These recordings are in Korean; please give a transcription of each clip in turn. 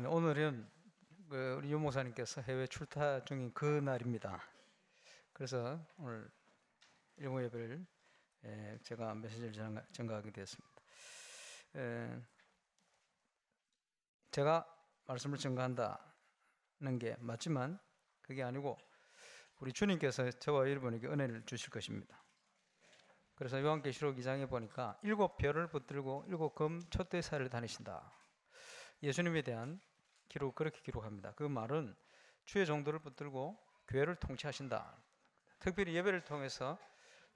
오늘은 우리 유 목사님께서 해외 출타 중인 그 날입니다. 그래서 오늘 일부 예배를 제가 메시지를 전가하게 되었습니다. 제가 말씀을 전가한다는 게 맞지만 그게 아니고 우리 주님께서 저와 여러분에게 은혜를 주실 것입니다. 그래서 요한계시록 2장에 보니까 7별을 붙들고 7검 촛대사를 다니신다. 예수님에 대한 기록, 그렇게 기록합니다. 그 말은 주의 종도를 붙들고 교회를 통치하신다. 특별히 예배를 통해서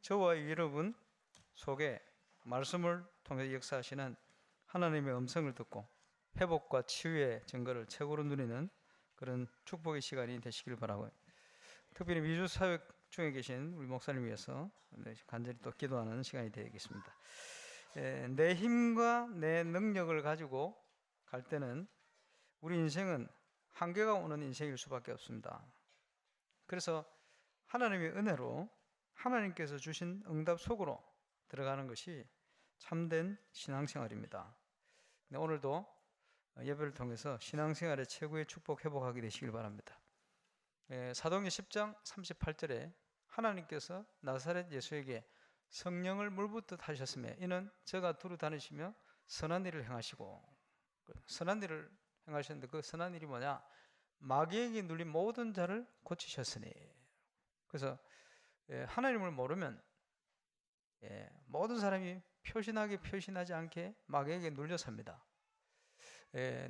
저와 여러분 속에 말씀을 통해 역사하시는 하나님의 음성을 듣고 회복과 치유의 증거를 최고로 누리는 그런 축복의 시간이 되시길 바라고, 특별히 미주 사역 중에 계신 우리 목사님 위해서 간절히 또 기도하는 시간이 되겠습니다. 내 힘과 내 능력을 가지고 갈 때는 우리 인생은 한계가 오는 인생일 수밖에 없습니다. 그래서 하나님의 은혜로 하나님께서 주신 응답 속으로 들어가는 것이 참된 신앙생활입니다. 오늘도 예배를 통해서 신앙생활의 최고의 축복 회복하게 되시길 바랍니다. 사도행전 10장 38절에 하나님께서 나사렛 예수에게 성령을 물붓듯 하셨으며 이는 저가 두루 다니시며 선한 일을 행하시고, 선한 일을 행하셨는데 그 선한 일이 뭐냐? 마귀에게 눌린 모든 자를 고치셨으니. 그래서 하나님을 모르면 모든 사람이 표신하지 않게 마귀에게 눌려 삽니다.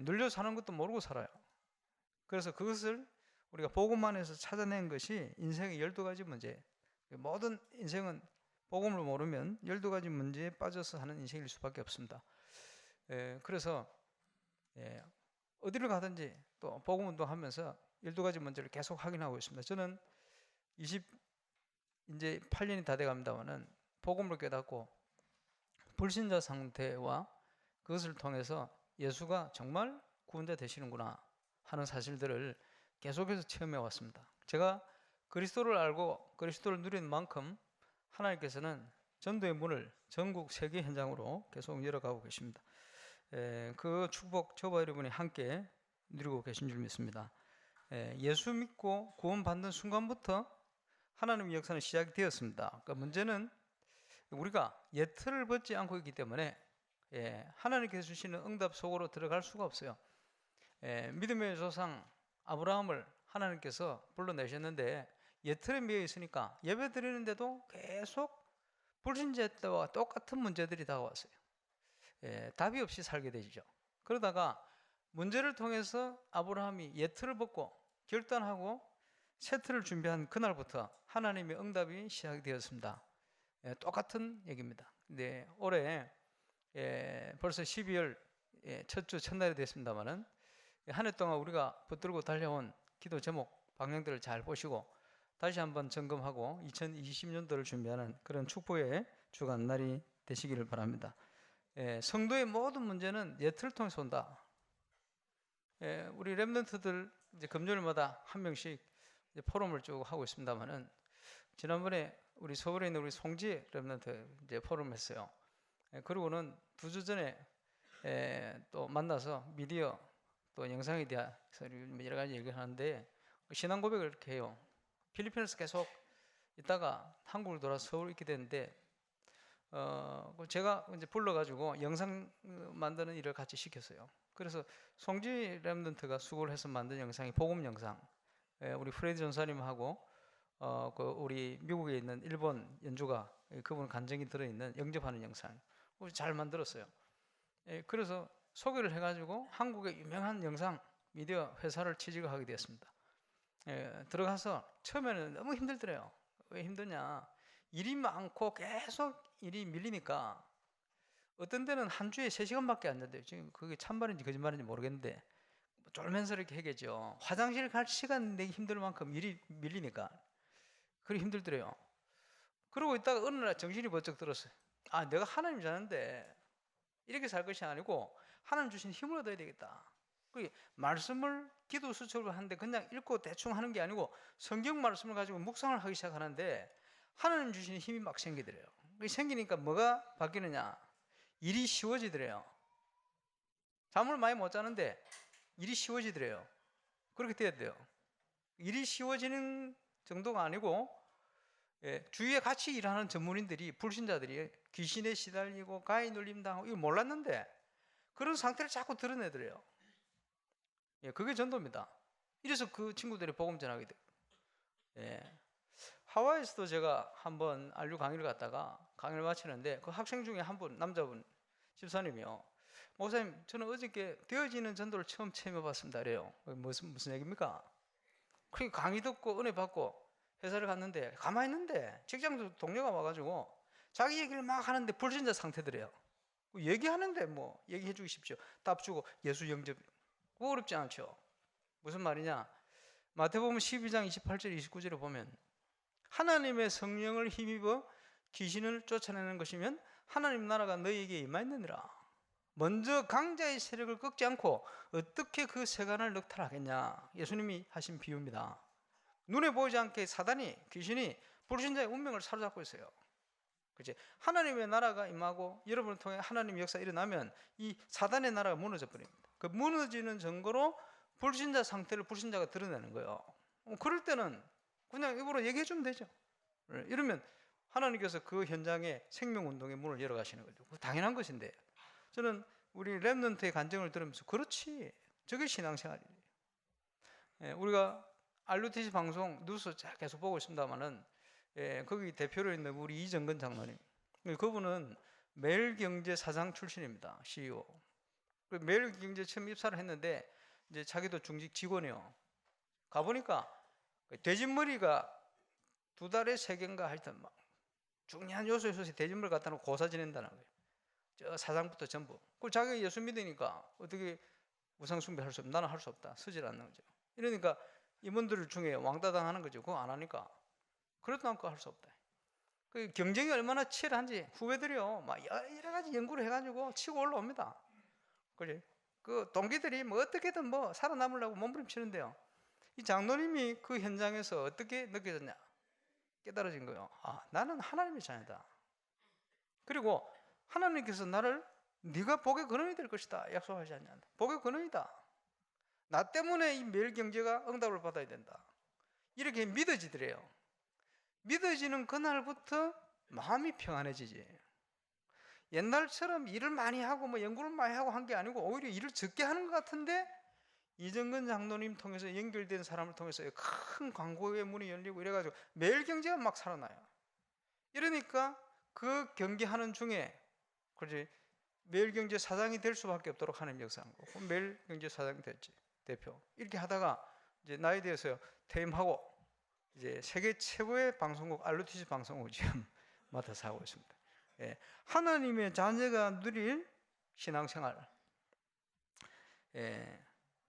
눌려 사는 것도 모르고 살아요. 그래서 그것을 우리가 복음만 해서 찾아낸 것이 인생의 12가지 문제. 모든 인생은 복음을 모르면 12가지 문제에 빠져서 하는 인생일 수밖에 없습니다. 그래서 어디를 가든지 또 복음 운동하면서 12가지 문제를 계속 확인하고 있습니다. 저는 이제 8년이 다 돼갑니다만은 복음을 깨닫고 불신자 상태와 그것을 통해서 예수가 정말 구원자 되시는구나 하는 사실들을 계속해서 체험해 왔습니다. 제가 그리스도를 알고 그리스도를 누리는 만큼 하나님께서는 전도의 문을 전국 세계 현장으로 계속 열어가고 계십니다. 그 축복 저와 여러분이 함께 누리고 계신 줄 믿습니다. 예수 믿고 구원받는 순간부터 하나님의 역사는 시작이 되었습니다. 그러니까 문제는 우리가 예틀을 벗지 않고 있기 때문에 하나님께서 주시는 응답 속으로 들어갈 수가 없어요. 믿음의 조상 아브라함을 하나님께서 불러내셨는데 예틀에 매여 있으니까 예배 드리는데도 계속 불신자 때와 똑같은 문제들이 다가왔어요. 답이 없이 살게 되죠. 그러다가 문제를 통해서 아브라함이 예틀을 벗고 결단하고 새 틀을 준비한 그날부터 하나님의 응답이 시작되었습니다. 똑같은 얘기입니다. 근데 올해 벌써 12월 첫 주 첫날이 됐습니다만은 한 해 동안 우리가 붙들고 달려온 기도 제목 방향들을 잘 보시고 다시 한번 점검하고 2020년도를 준비하는 그런 축복의 주간 날이 되시기를 바랍니다. 성도의 모든 문제는 예틀을 통해서 온다. 우리 렘넌트들 이제 금요일마다 한 명씩 이제 포럼을 쭉 하고 있습니다만은 지난번에 우리 서울에 있는 우리 송지 렘넌트 이제 포럼을 했어요. 그리고는 2주 전에 또 만나서 미디어 또 영상에 대해서 여러 가지 얘기를 하는데 신앙 고백을 이렇게 해요. 필리핀에서 계속 있다가 한국을 돌아서 서울 있게 됐는데 제가 이제 불러가지고 영상 만드는 일을 같이 시켰어요. 그래서 송지 렘넌트가 수고를 해서 만든 영상이 복음 영상, 우리 프레디 전사님하고 그 우리 미국에 있는 일본 연주가 그분 간증이 들어있는 영접하는 영상 잘 만들었어요. 그래서 소개를 해가지고 한국의 유명한 영상 미디어 회사를 취직을 하게 되었습니다. 들어가서 처음에는 너무 힘들더래요. 왜 힘드냐? 일이 많고 계속 일이 밀리니까 어떤 데는 한 주에 3시간밖에 안 된대요. 지금 그게 참말인지 거짓말인지 모르겠는데 쫄면서 이렇게 해겠죠. 화장실 갈 시간 내기 힘들 만큼 일이 밀리니까 그리 힘들더래요. 그러고 있다가 어느 날 정신이 번쩍 들었어요. 아, 내가 하나님 자는데 이렇게 살 것이 아니고 하나님 주신 힘을 얻어야 되겠다. 말씀을 기도 수첩을 하는데 그냥 읽고 대충 하는 게 아니고 성경 말씀을 가지고 묵상을 하기 시작하는데 하나님 주신 힘이 막 생기더래요. 생기니까 뭐가 바뀌느냐? 일이 쉬워지더래요. 잠을 많이 못 자는데 일이 쉬워지더래요. 그렇게 돼야 돼요. 일이 쉬워지는 정도가 아니고 주위에 같이 일하는 전문인들이, 불신자들이 귀신에 시달리고 가히 눌림당하고 이걸 몰랐는데 그런 상태를 자꾸 드러내더래요. 그게 전도입니다. 이래서 그 친구들이 복음 전하게 돼요. 하와이에서도 제가 한번 안류 강의를 갔다가 강의를 마치는데 그 학생 중에 한 분, 남자분 집사님이요. 목사님, 저는 어저께 되어지는 전도를 처음 체험해봤습니다. 그래요. 무슨 얘기입니까? 그 강의 듣고 은혜 받고 회사를 갔는데 가만히 있는데 직장 동료가 와가지고 자기 얘기를 막 하는데 불신자 상태더래요. 얘기하는데 뭐 얘기해 주십시오. 답 주고 예수 영접. 그거 어렵지 않죠. 무슨 말이냐? 마태복음 12장 28절 29절에 보면 하나님의 성령을 힘입어 귀신을 쫓아내는 것이면 하나님 나라가 너희에게 임하였느니라. 먼저 강자의 세력을 꺾지 않고 어떻게 그 세간을 넉탈하겠냐. 예수님이 하신 비유입니다. 눈에 보이지 않게 사단이, 귀신이 불신자의 운명을 사로잡고 있어요. 그렇지? 하나님의 나라가 임하고 여러분을 통해 하나님의 역사가 일어나면 이 사단의 나라가 무너져 버립니다. 그 무너지는 증거로 불신자 상태를 불신자가 드러내는 거예요. 그럴 때는 그냥 입으로 얘기해 주면 되죠. 이러면 하나님께서 그 현장에 생명운동의 문을 열어가시는 거죠. 당연한 것인데 저는 우리 렘넌트의 간증을 들으면서 그렇지, 저게 신앙생활이에요. 우리가 RUTC 방송 뉴스 계속 보고 있습니다만은 거기 대표로 있는 우리 이정근 장로님, 그분은 매일경제 사장 출신입니다. CEO. 매일경제 처음 입사를 했는데 이제 자기도 중직 직원이요. 가보니까 돼지머리가 2달에 3개인가 하여튼 막 중요한 요소에 돼지머리 갖다 놓고 고사 지낸다는 거예요. 저 사장부터 전부. 그걸 자기가 예수 믿으니까 어떻게 우상숭배 할 수 없다. 나는 할 수 없다. 서질 않는 거죠. 이러니까 임원들 중에 왕따당 하는 거죠. 그거 안 하니까. 그래도 남고 할 수 없다. 그 경쟁이 얼마나 치열한지 후배들이요. 막 여러 가지 연구를 해가지고 치고 올라옵니다. 그지? 그 동기들이 뭐 어떻게든 뭐 살아남으려고 몸부림치는데요. 이 장로님이 그 현장에서 어떻게 느껴졌냐? 깨달아진 거예요. 아, 나는 하나님의 자녀다. 그리고 하나님께서 나를 네가 복의 근원이 될 것이다 약속하지 않냐. 복의 근원이다. 나 때문에 이 매일 경제가 응답을 받아야 된다. 이렇게 믿어지더래요. 믿어지는 그날부터 마음이 평안해지지. 옛날처럼 일을 많이 하고 뭐 연구를 많이 하고 한 게 아니고 오히려 일을 적게 하는 것 같은데 이정근 장로님 통해서 연결된 사람을 통해서 큰 광고의 문이 열리고 이래가지고 매일 경제가 막 살아나요. 이러니까 그 경기하는 중에 그렇지 매일 경제 사장이 될 수밖에 없도록 하는 역사한 거고 매일 경제 사장이 됐지. 대표. 이렇게 하다가 이제 나이에 대해서 퇴임하고 이제 세계 최고의 방송국 RUTC 방송국 지금 맡아서 하고 있습니다. 하나님의 자녀가 누릴 신앙생활.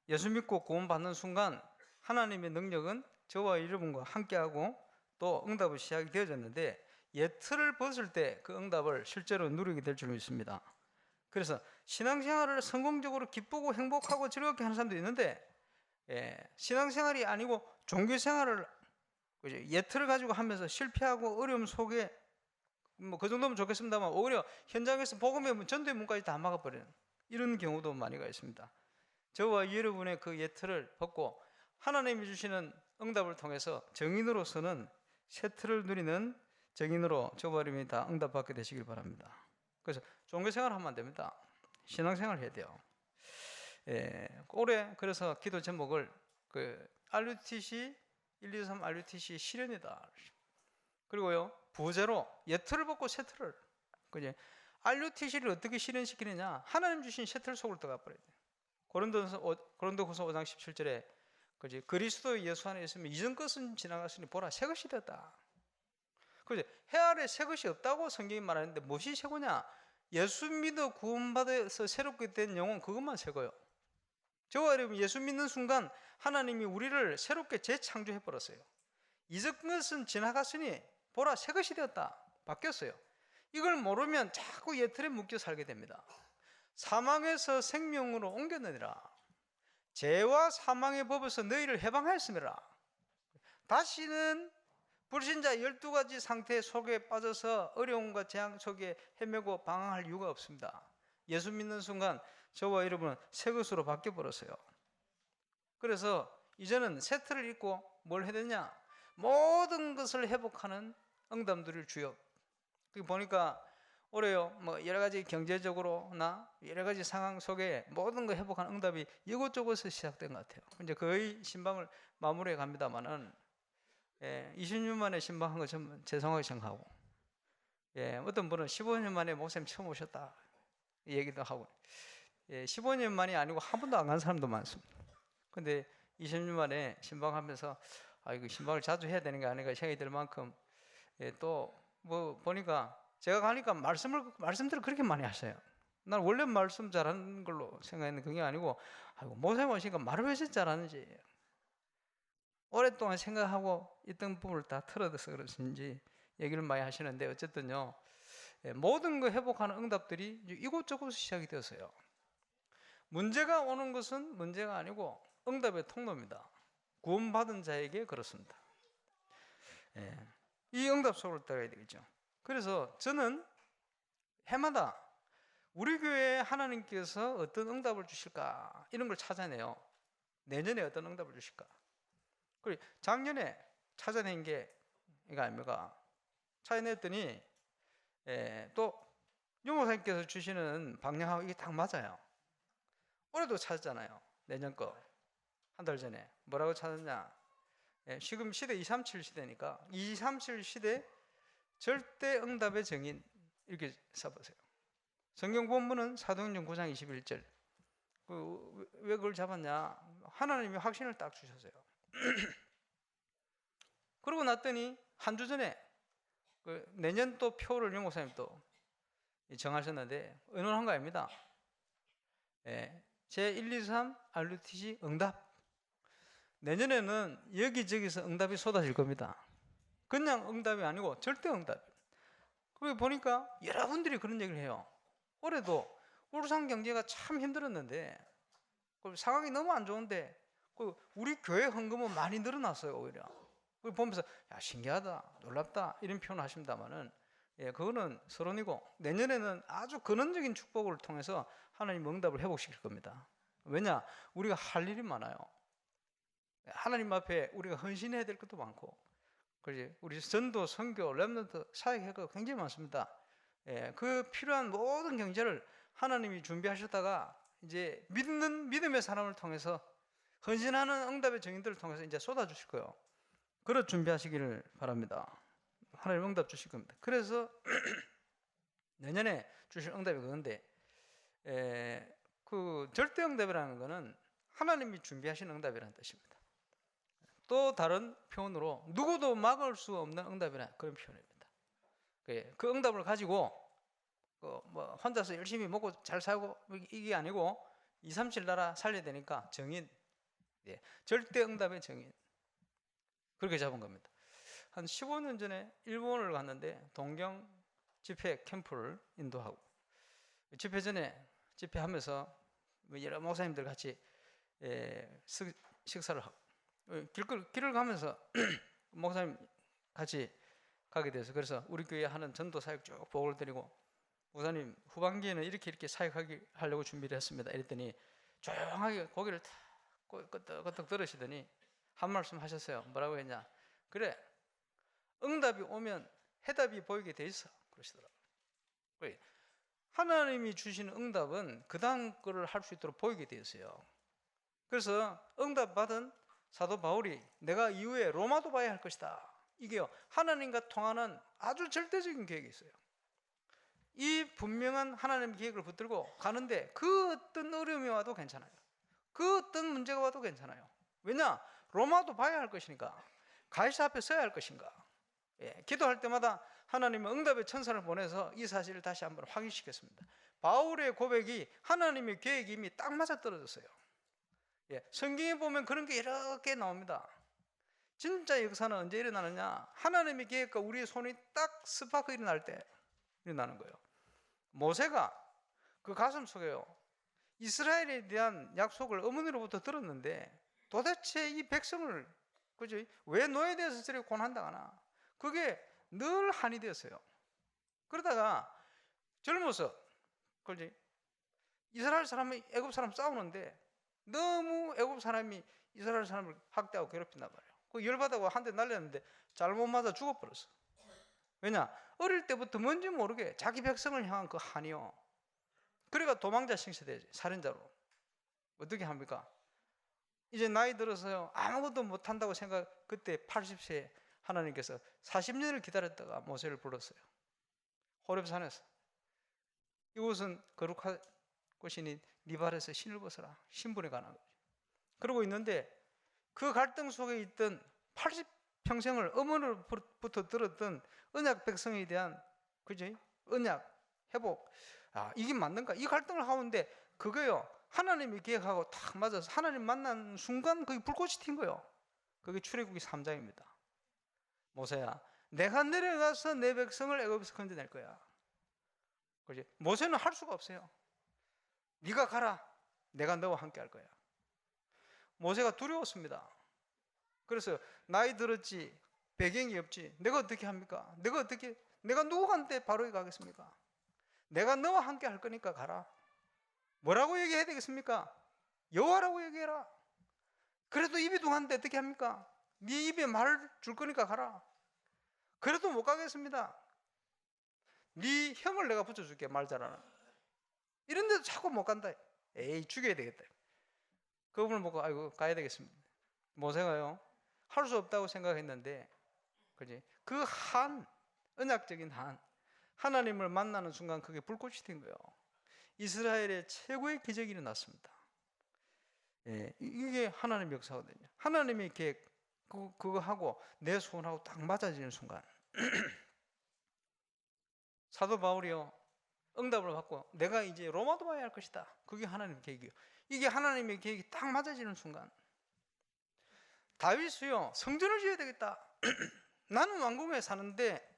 예수 믿고 구원받는 순간 하나님의 능력은 저와 여러분과 함께하고 또 응답이 시작이 되어졌는데 예틀을 벗을 때 그 응답을 실제로 누리게 될 줄 믿습니다. 그래서 신앙생활을 성공적으로 기쁘고 행복하고 즐겁게 하는 사람도 있는데 신앙생활이 아니고 종교생활을 예틀을 가지고 하면서 실패하고 어려움 속에 뭐 그 정도면 좋겠습니다만 오히려 현장에서 복음의 전도의 문까지 다 막아버리는 이런 경우도 많이가 있습니다. 저와 여러분의 그 예틀을 벗고 하나님이 주시는 응답을 통해서 정인으로서는 새 틀을 누리는 정인으로 저와 여러분이 다 응답받게 되시길 바랍니다. 그래서 종교생활 하면 안 됩니다. 신앙생활 해야 돼요. 올해 그래서 기도 제목을 RUTC 123 RUTC 실현이다. 그리고요 부제로 예틀을 벗고 새 틀을 그지? RUTC를 어떻게 실현시키느냐? 하나님 주신 새 틀 속으로 들어가 버려야 돼요. 고린도후서 5장 17절에 그지? 그리스도 예수 안에 있으면 이전 것은 지나갔으니 보라 새 것이 되었다. 그지? 해 아래 새 것이 없다고 성경이 말하는데 무엇이 새 거냐? 예수 믿어 구원받아서 새롭게 된 영혼 그것만 새 거예요. 저와 여러분 예수 믿는 순간 하나님이 우리를 새롭게 재창조해 버렸어요. 이전 것은 지나갔으니 보라 새 것이 되었다. 바뀌었어요. 이걸 모르면 자꾸 예틀에 묶여 살게 됩니다. 사망에서 생명으로 옮겼느니라. 죄와 사망의 법에서 너희를 해방하였음이라. 다시는 불신자 12가지 상태 속에 빠져서 어려움과 재앙 속에 헤매고 방황할 이유가 없습니다. 예수 믿는 순간 저와 여러분은 새 것으로 바뀌어 버렸어요. 그래서 이제는 세트를 입고 뭘 해야 되냐? 모든 것을 회복하는 응답들을 주요. 보니까 올해요, 뭐 여러 가지 경제적으로나 여러 가지 상황 속에 모든 거 회복하는 응답이 이곳저곳에서 시작된 것 같아요. 이제 거의 신방을 마무리해 갑니다만은 20년 만에 신방한 거 좀 죄송하게 생각하고, 어떤 분은 15년 만에 목사님 처음 오셨다 이 얘기도 하고, 15년 만이 아니고 한 번도 안 간 사람도 많습니다. 근데 20년 만에 신방하면서 이거 신방을 자주 해야 되는 게 아닌가 생각이 들 만큼, 또 뭐 보니까 제가 가니까 말씀들을 그렇게 많이 하세요. 난 원래 말씀 잘하는 걸로 생각했는데 그게 아니고, 목사님 오시니까 말을 왜 잘하는지 오랫동안 생각하고 있던 부분을 다 틀어서 그러신지 얘기를 많이 하시는데, 어쨌든요, 모든 거 회복하는 응답들이 이곳저곳 시작이 되었어요. 문제가 오는 것은 문제가 아니고 응답의 통로입니다. 구원받은 자에게 그렇습니다. 이 응답 속으로 들어가야 되겠죠. 그래서 저는 해마다 우리 교회에 하나님께서 어떤 응답을 주실까 이런 걸 찾아내요. 내년에 어떤 응답을 주실까. 그리고 작년에 찾아낸 게 이거 아닙니까? 찾아냈더니 또 유목사님께서 주시는 방향하고 이게 딱 맞아요. 올해도 찾았잖아요. 내년 거 한 달 전에 뭐라고 찾았냐? 지금 시대 237 시대니까 237 시대 절대 응답의 정인 이렇게 써보세요. 성경 본문은 사도행전 9장 21절. 왜 그걸 잡았냐? 하나님이 확신을 딱 주셨어요. 그러고 났더니 한 주 전에 내년 또 표를 용 목사님 또 정하셨는데 의논한 거 아닙니다. 제123 RUTC 응답. 내년에는 여기저기서 응답이 쏟아질 겁니다. 그냥 응답이 아니고 절대 응답. 그리고 보니까 여러분들이 그런 얘기를 해요. 올해도 울산 경제가 참 힘들었는데 상황이 너무 안 좋은데 우리 교회 헌금은 많이 늘어났어요. 오히려 보면서 신기하다, 놀랍다 이런 표현을 하십니다만은, 그거는 서론이고 내년에는 아주 근원적인 축복을 통해서 하나님 응답을 회복시킬 겁니다. 왜냐? 우리가 할 일이 많아요. 하나님 앞에 우리가 헌신해야 될 것도 많고, 그렇지? 우리 전도, 선교, 렘넌트 사역회가 굉장히 많습니다. 그 필요한 모든 경제를 하나님이 준비하셨다가 이제 믿음의 사람을 통해서 헌신하는 응답의 증인들을 통해서 이제 쏟아주실 거예요. 그렇게 준비하시기를 바랍니다. 하나님 응답 주실 겁니다. 그래서 내년에 주실 응답이 그건데, 그 절대 응답이라는 것은 하나님이 준비하신 응답이라는 뜻입니다. 또 다른 표현으로 누구도 막을 수 없는 응답이라는 그런 표현입니다. 그 응답을 가지고 뭐 혼자서 열심히 먹고 잘 살고 이게 아니고 237 나라 살려야 되니까 정인, 절대 응답의 정인, 그렇게 잡은 겁니다. 한 15년 전에 일본을 갔는데 동경 집회 캠프를 인도하고, 집회 전에 집회하면서 여러 목사님들 같이 식사를 하고, 길을 가면서 목사님 같이 가게 돼서, 그래서 우리 교회 하는 전도 사역 쭉 보고를 드리고, 목사님 후반기에는 이렇게 사역하려고 준비를 했습니다. 이랬더니 조용하게 고개를 끄덕끄덕 들으시더니 한 말씀 하셨어요. 뭐라고 했냐? 그래, 응답이 오면 해답이 보이게 돼 있어, 그러시더라고요. 하나님이 주시는 응답은 그 다음 거를 할 수 있도록 보이게 돼 있어요. 그래서 응답 받은 사도 바울이 내가 이후에 로마도 봐야 할 것이다, 이게요, 하나님과 통하는 아주 절대적인 계획이 있어요. 이 분명한 하나님의 계획을 붙들고 가는데 그 어떤 어려움이 와도 괜찮아요. 그 어떤 문제가 와도 괜찮아요. 왜냐? 로마도 봐야 할 것이니까. 가이사 앞에 서야 할 것인가. 기도할 때마다 하나님은 응답의 천사를 보내서 이 사실을 다시 한번 확인시켰습니다. 바울의 고백이 하나님의 계획이 이미 딱 맞아떨어졌어요. 성경에 보면 그런 게 여러 개 나옵니다. 진짜 역사는 언제 일어나느냐? 하나님의 계획과 우리의 손이 딱 스파크 일어날 때 일어나는 거예요. 모세가 그 가슴 속에요, 이스라엘에 대한 약속을 어머니로부터 들었는데 도대체 이 백성을 왜 노예에 대해서 저렇게 고난당하나? 그게 늘 한이 되었어요. 그러다가 젊어서 이스라엘 사람이 애굽 사람 싸우는데 너무 애굽 사람이 이스라엘 사람을 학대하고 괴롭힌단 말이에요. 그 열받아고 한 대 날렸는데 잘못 맞아 죽어버렸어. 왜냐? 어릴 때부터 뭔지 모르게 자기 백성을 향한 그 한이요. 그러니까 도망자 싱세되지, 살인자로. 어떻게 합니까? 이제 나이 들어서요, 아무것도 못한다고 생각, 그때 80세 하나님께서 40년을 기다렸다가 모세를 불렀어요. 호렙산에서. 이곳은 거룩한 곳이니 네 발에서 신을 벗어라. 신분에 관한 거죠. 그러고 있는데 그 갈등 속에 있던 80평생을 어머니로부터 들었던 언약 백성에 대한, 그지? 언약, 회복. 이게 맞는가? 이 갈등을 하는데 그거요, 하나님이 계획하고 딱 맞아서 하나님 만난 순간 거기 불꽃이 튄 거예요. 그게 출애굽기 3장입니다. 모세야, 내가 내려가서 내 백성을 애굽에서 건져낼 거야. 그지? 모세는 할 수가 없어요. 네가 가라. 내가 너와 함께 할 거야. 모세가 두려웠습니다. 그래서 나이 들었지, 배경이 없지, 내가 어떻게 합니까? 내가 누구한테 바로 가겠습니까? 내가 너와 함께 할 거니까 가라. 뭐라고 얘기해야 되겠습니까? 여호와라고 얘기해라. 그래도 입이 둥한데 어떻게 합니까? 네 입에 말 줄 거니까 가라. 그래도 못 가겠습니다. 네 형을 내가 붙여줄게, 말 잘하는. 이런데도 자꾸 못 간다. 에이, 죽여야 되겠다. 그분을 보고 아이고 가야 되겠습니다. 모세가요, 할 수 없다고 생각했는데, 그지? 그 한, 언약적인 한, 하나님을 만나는 순간 그게 불꽃이 된 거예요. 이스라엘의 최고의 기적이 일어났습니다. 예, 이게 하나님의 역사거든요. 하나님의 계획, 그거 하고 내 소원하고 딱 맞아지는 순간 사도 바울이요, 응답을 받고 내가 이제 로마도 와야 할 것이다. 그게 하나님의 계획이에요. 이게 하나님의 계획이 딱 맞아지는 순간 다윗이요, 성전을 지어야 되겠다. 나는 왕궁에 사는데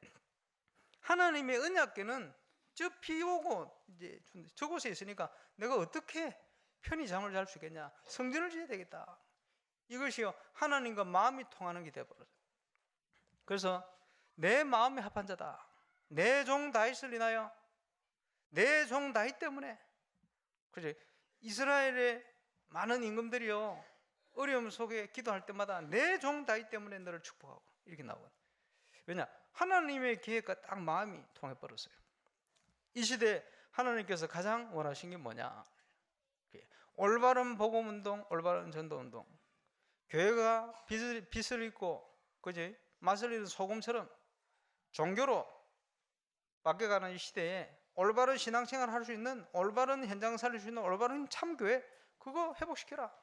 하나님의 언약궤는 저 비 오고 이제 저곳에 있으니까 내가 어떻게 편히 잠을 잘 수 있겠냐. 성전을 지어야 되겠다. 이것이요, 하나님과 마음이 통하는 게 되어버렸어요. 그래서 내 마음에 합한 자다. 내 종 다윗을 인하여, 내 종 다윗 때문에. 그죠? 이스라엘의 많은 임금들이요, 어려움 속에 기도할 때마다 내 종 다윗 때문에 너를 축복하고 이렇게 나오거든요. 왜냐? 하나님의 계획과 딱 마음이 통해버렸어요. 이 시대에 하나님께서 가장 원하신 게 뭐냐? 올바른 복음운동, 올바른 전도운동. 교회가 빛을 입고, 그지? 맛을 잃은 소금처럼 종교로 바뀌어가는 이 시대에 올바른 신앙생활을 할 수 있는, 올바른 현장 살릴 수 있는 올바른 참교회, 그거 회복시켜라.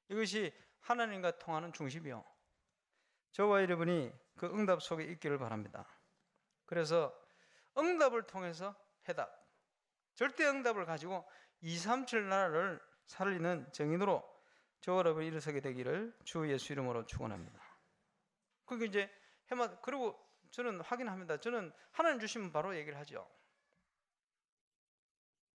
이것이 하나님과 통하는 중심이요. 저와 여러분이 그 응답 속에 있기를 바랍니다. 그래서 응답을 통해서 해답, 절대 응답을 가지고 237 나라를 살리는 정인으로 저와 여러분이 일어서게 되기를 주 예수 이름으로 축원합니다. 그게 이제 그리고 저는 확인합니다. 저는 하나님 주시면 바로 얘기를 하죠.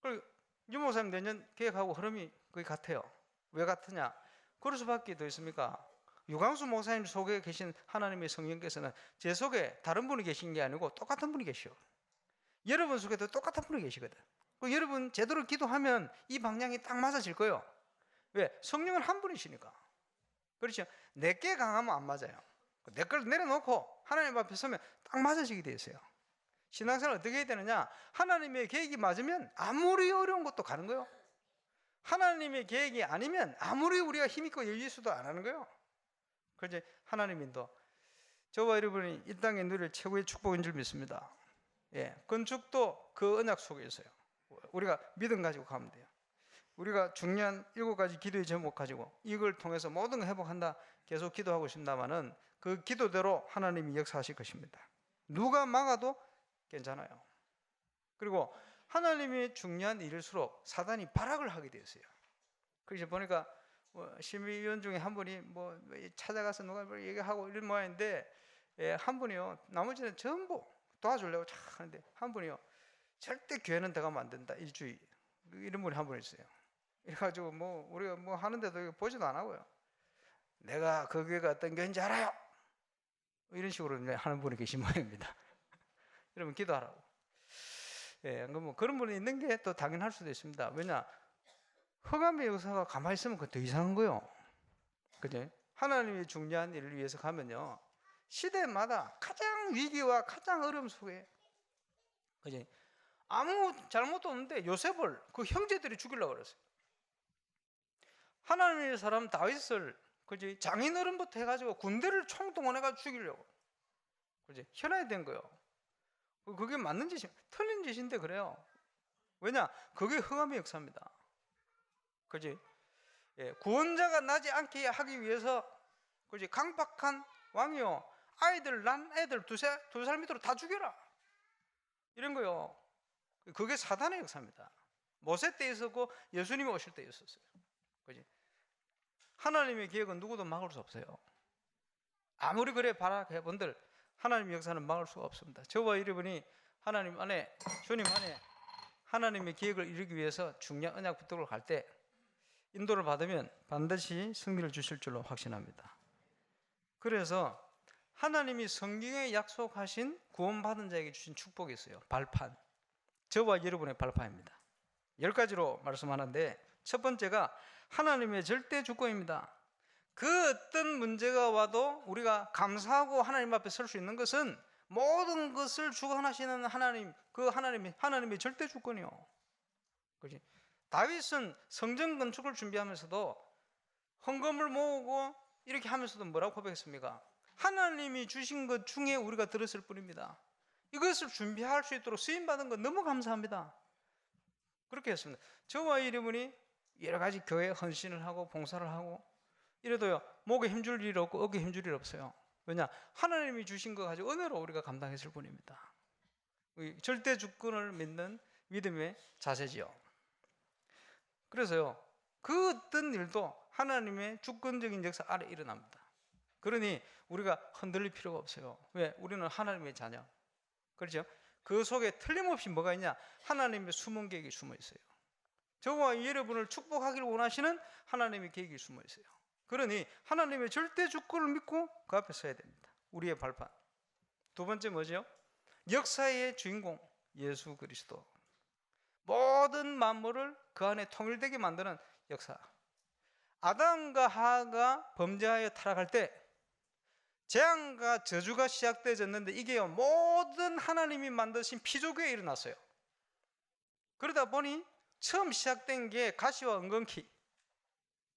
그리고 유 목사님 내년 계획하고 흐름이 거의 같아요. 왜 같으냐? 그럴 수밖에 더 있습니까? 유광수 목사님 속에 계신 하나님의 성령께서는 제 속에 다른 분이 계신 게 아니고 똑같은 분이 계셔. 여러분 속에도 똑같은 분이 계시거든. 여러분 제대로 기도하면 이 방향이 딱 맞아질 거예요. 왜? 성령은 한 분이시니까. 그렇죠? 내게 강하면 안 맞아요. 내 걸 내려놓고 하나님 앞에 서면 딱 맞아지게 되어 있어요. 신앙생활 어떻게 해야 되느냐? 하나님의 계획이 맞으면 아무리 어려운 것도 가는 거예요. 하나님의 계획이 아니면 아무리 우리가 힘있고 여유 있어도 안 하는 거예요. 그래서 하나님 인도, 저와 여러분이 이 땅에 누릴 최고의 축복인 줄 믿습니다. 예, 건축도 그 언약 속에 있어요. 우리가 믿음 가지고 가면 돼요. 우리가 중요한 7가지 기도의 제목 가지고 이걸 통해서 모든 걸 회복한다 계속 기도하고 싶다마는 그 기도대로 하나님이 역사하실 것입니다. 누가 막아도 괜찮아요. 그리고 하나님이 중요한 일일수록 사단이 발악을 하게 되었어요. 그래서 보니까 심의위원 중에 한 분이 찾아가서 누가 얘기하고 이런 모양인데, 한 분이요, 나머지는 전부 도와주려고 쫙 하는데 한 분이요, 절대 교회는 들어가면 안 된다, 일주의, 이런 분이 한 분 있어요. 그래가지고 우리가 하는데도 보지도 안 하고요. 내가 그 교회가 어떤 교회인지 알아요, 이런 식으로 하는 분이 계신 모양입니다. 여러분 기도하라고. 예, 그런 분이 있는 게 또 당연할 수도 있습니다. 왜냐? 흑암의 역사가 가만히 있으면 그거 더 이상한 거요. 그죠? 하나님이 중요한 일을 위해서 가면요, 시대마다 가장 위기와 가장 어려움 속에, 그죠? 아무 잘못도 없는데 요셉을 그 형제들이 죽이려고 그랬어요. 하나님의 사람 다윗을, 그지? 장인어른부터 해가지고 군대를 총동원해가지고 죽이려고, 그지? 현아된 거요. 그게 맞는 짓이, 틀린 짓인데 그래요. 왜냐? 그게 흑암의 역사입니다. 그지? 예, 구원자가 나지 않게 하기 위해서, 그지? 강박한 왕이요, 아이들, 난 애들 두 살 밑으로 다 죽여라, 이런 거요. 그게 사단의 역사입니다. 모세 때 있었고 예수님이 오실 때 있었어요. 그지? 하나님의 계획은 누구도 막을 수 없어요. 아무리 그래 바라해본들 하나님의 역사는 막을 수가 없습니다. 저와 여러분이 하나님 안에, 주님 안에 하나님의 계획을 이루기 위해서 중요한 언약 붙들고 갈 때 인도를 받으면 반드시 승리를 주실 줄로 확신합니다. 그래서 하나님이 성경에 약속하신 구원받은 자에게 주신 축복이 있어요. 발판. 저와 여러분의 발판입니다. 10가지로 말씀하는데, 첫 번째가 하나님의 절대 주권입니다. 그 어떤 문제가 와도 우리가 감사하고 하나님 앞에 설 수 있는 것은 모든 것을 주관하시는 하나님, 그 하나님의 절대 주권이요. 그렇지? 다윗은 성전 건축을 준비하면서도 헌금을 모으고 이렇게 하면서도 뭐라고 고백했습니까? 하나님이 주신 것 중에 우리가 들었을 뿐입니다. 이것을 준비할 수 있도록 쓰임받은 것 너무 감사합니다. 그렇게 했습니다. 저와 여러분이 여러 가지 교회 헌신을 하고 봉사를 하고 이래도요, 목에 힘줄 일 없고 어깨에 힘줄 일 없어요. 왜냐? 하나님이 주신 거 가지고 은혜로 우리가 감당했을 뿐입니다. 절대 주권을 믿는 믿음의 자세지요. 그래서요, 그 어떤 일도 하나님의 주권적인 역사 아래 일어납니다. 그러니 우리가 흔들릴 필요가 없어요. 왜? 우리는 하나님의 자녀. 그렇죠? 그 속에 틀림없이 뭐가 있냐? 하나님의 숨은 계획이 숨어 있어요. 저와 여러분을 축복하기를 원하시는 하나님의 계획이 숨어 있어요. 그러니 하나님의 절대 주권을 믿고 그 앞에 서야 됩니다. 우리의 발판. 두 번째 뭐죠? 역사의 주인공 예수 그리스도. 모든 만물을 그 안에 통일되게 만드는 역사. 아담과 하와가 범죄하여 타락할 때 재앙과 저주가 시작되어졌는데 이게요, 모든 하나님이 만드신 피조교에 일어났어요. 그러다 보니 처음 시작된 게 가시와 은근키,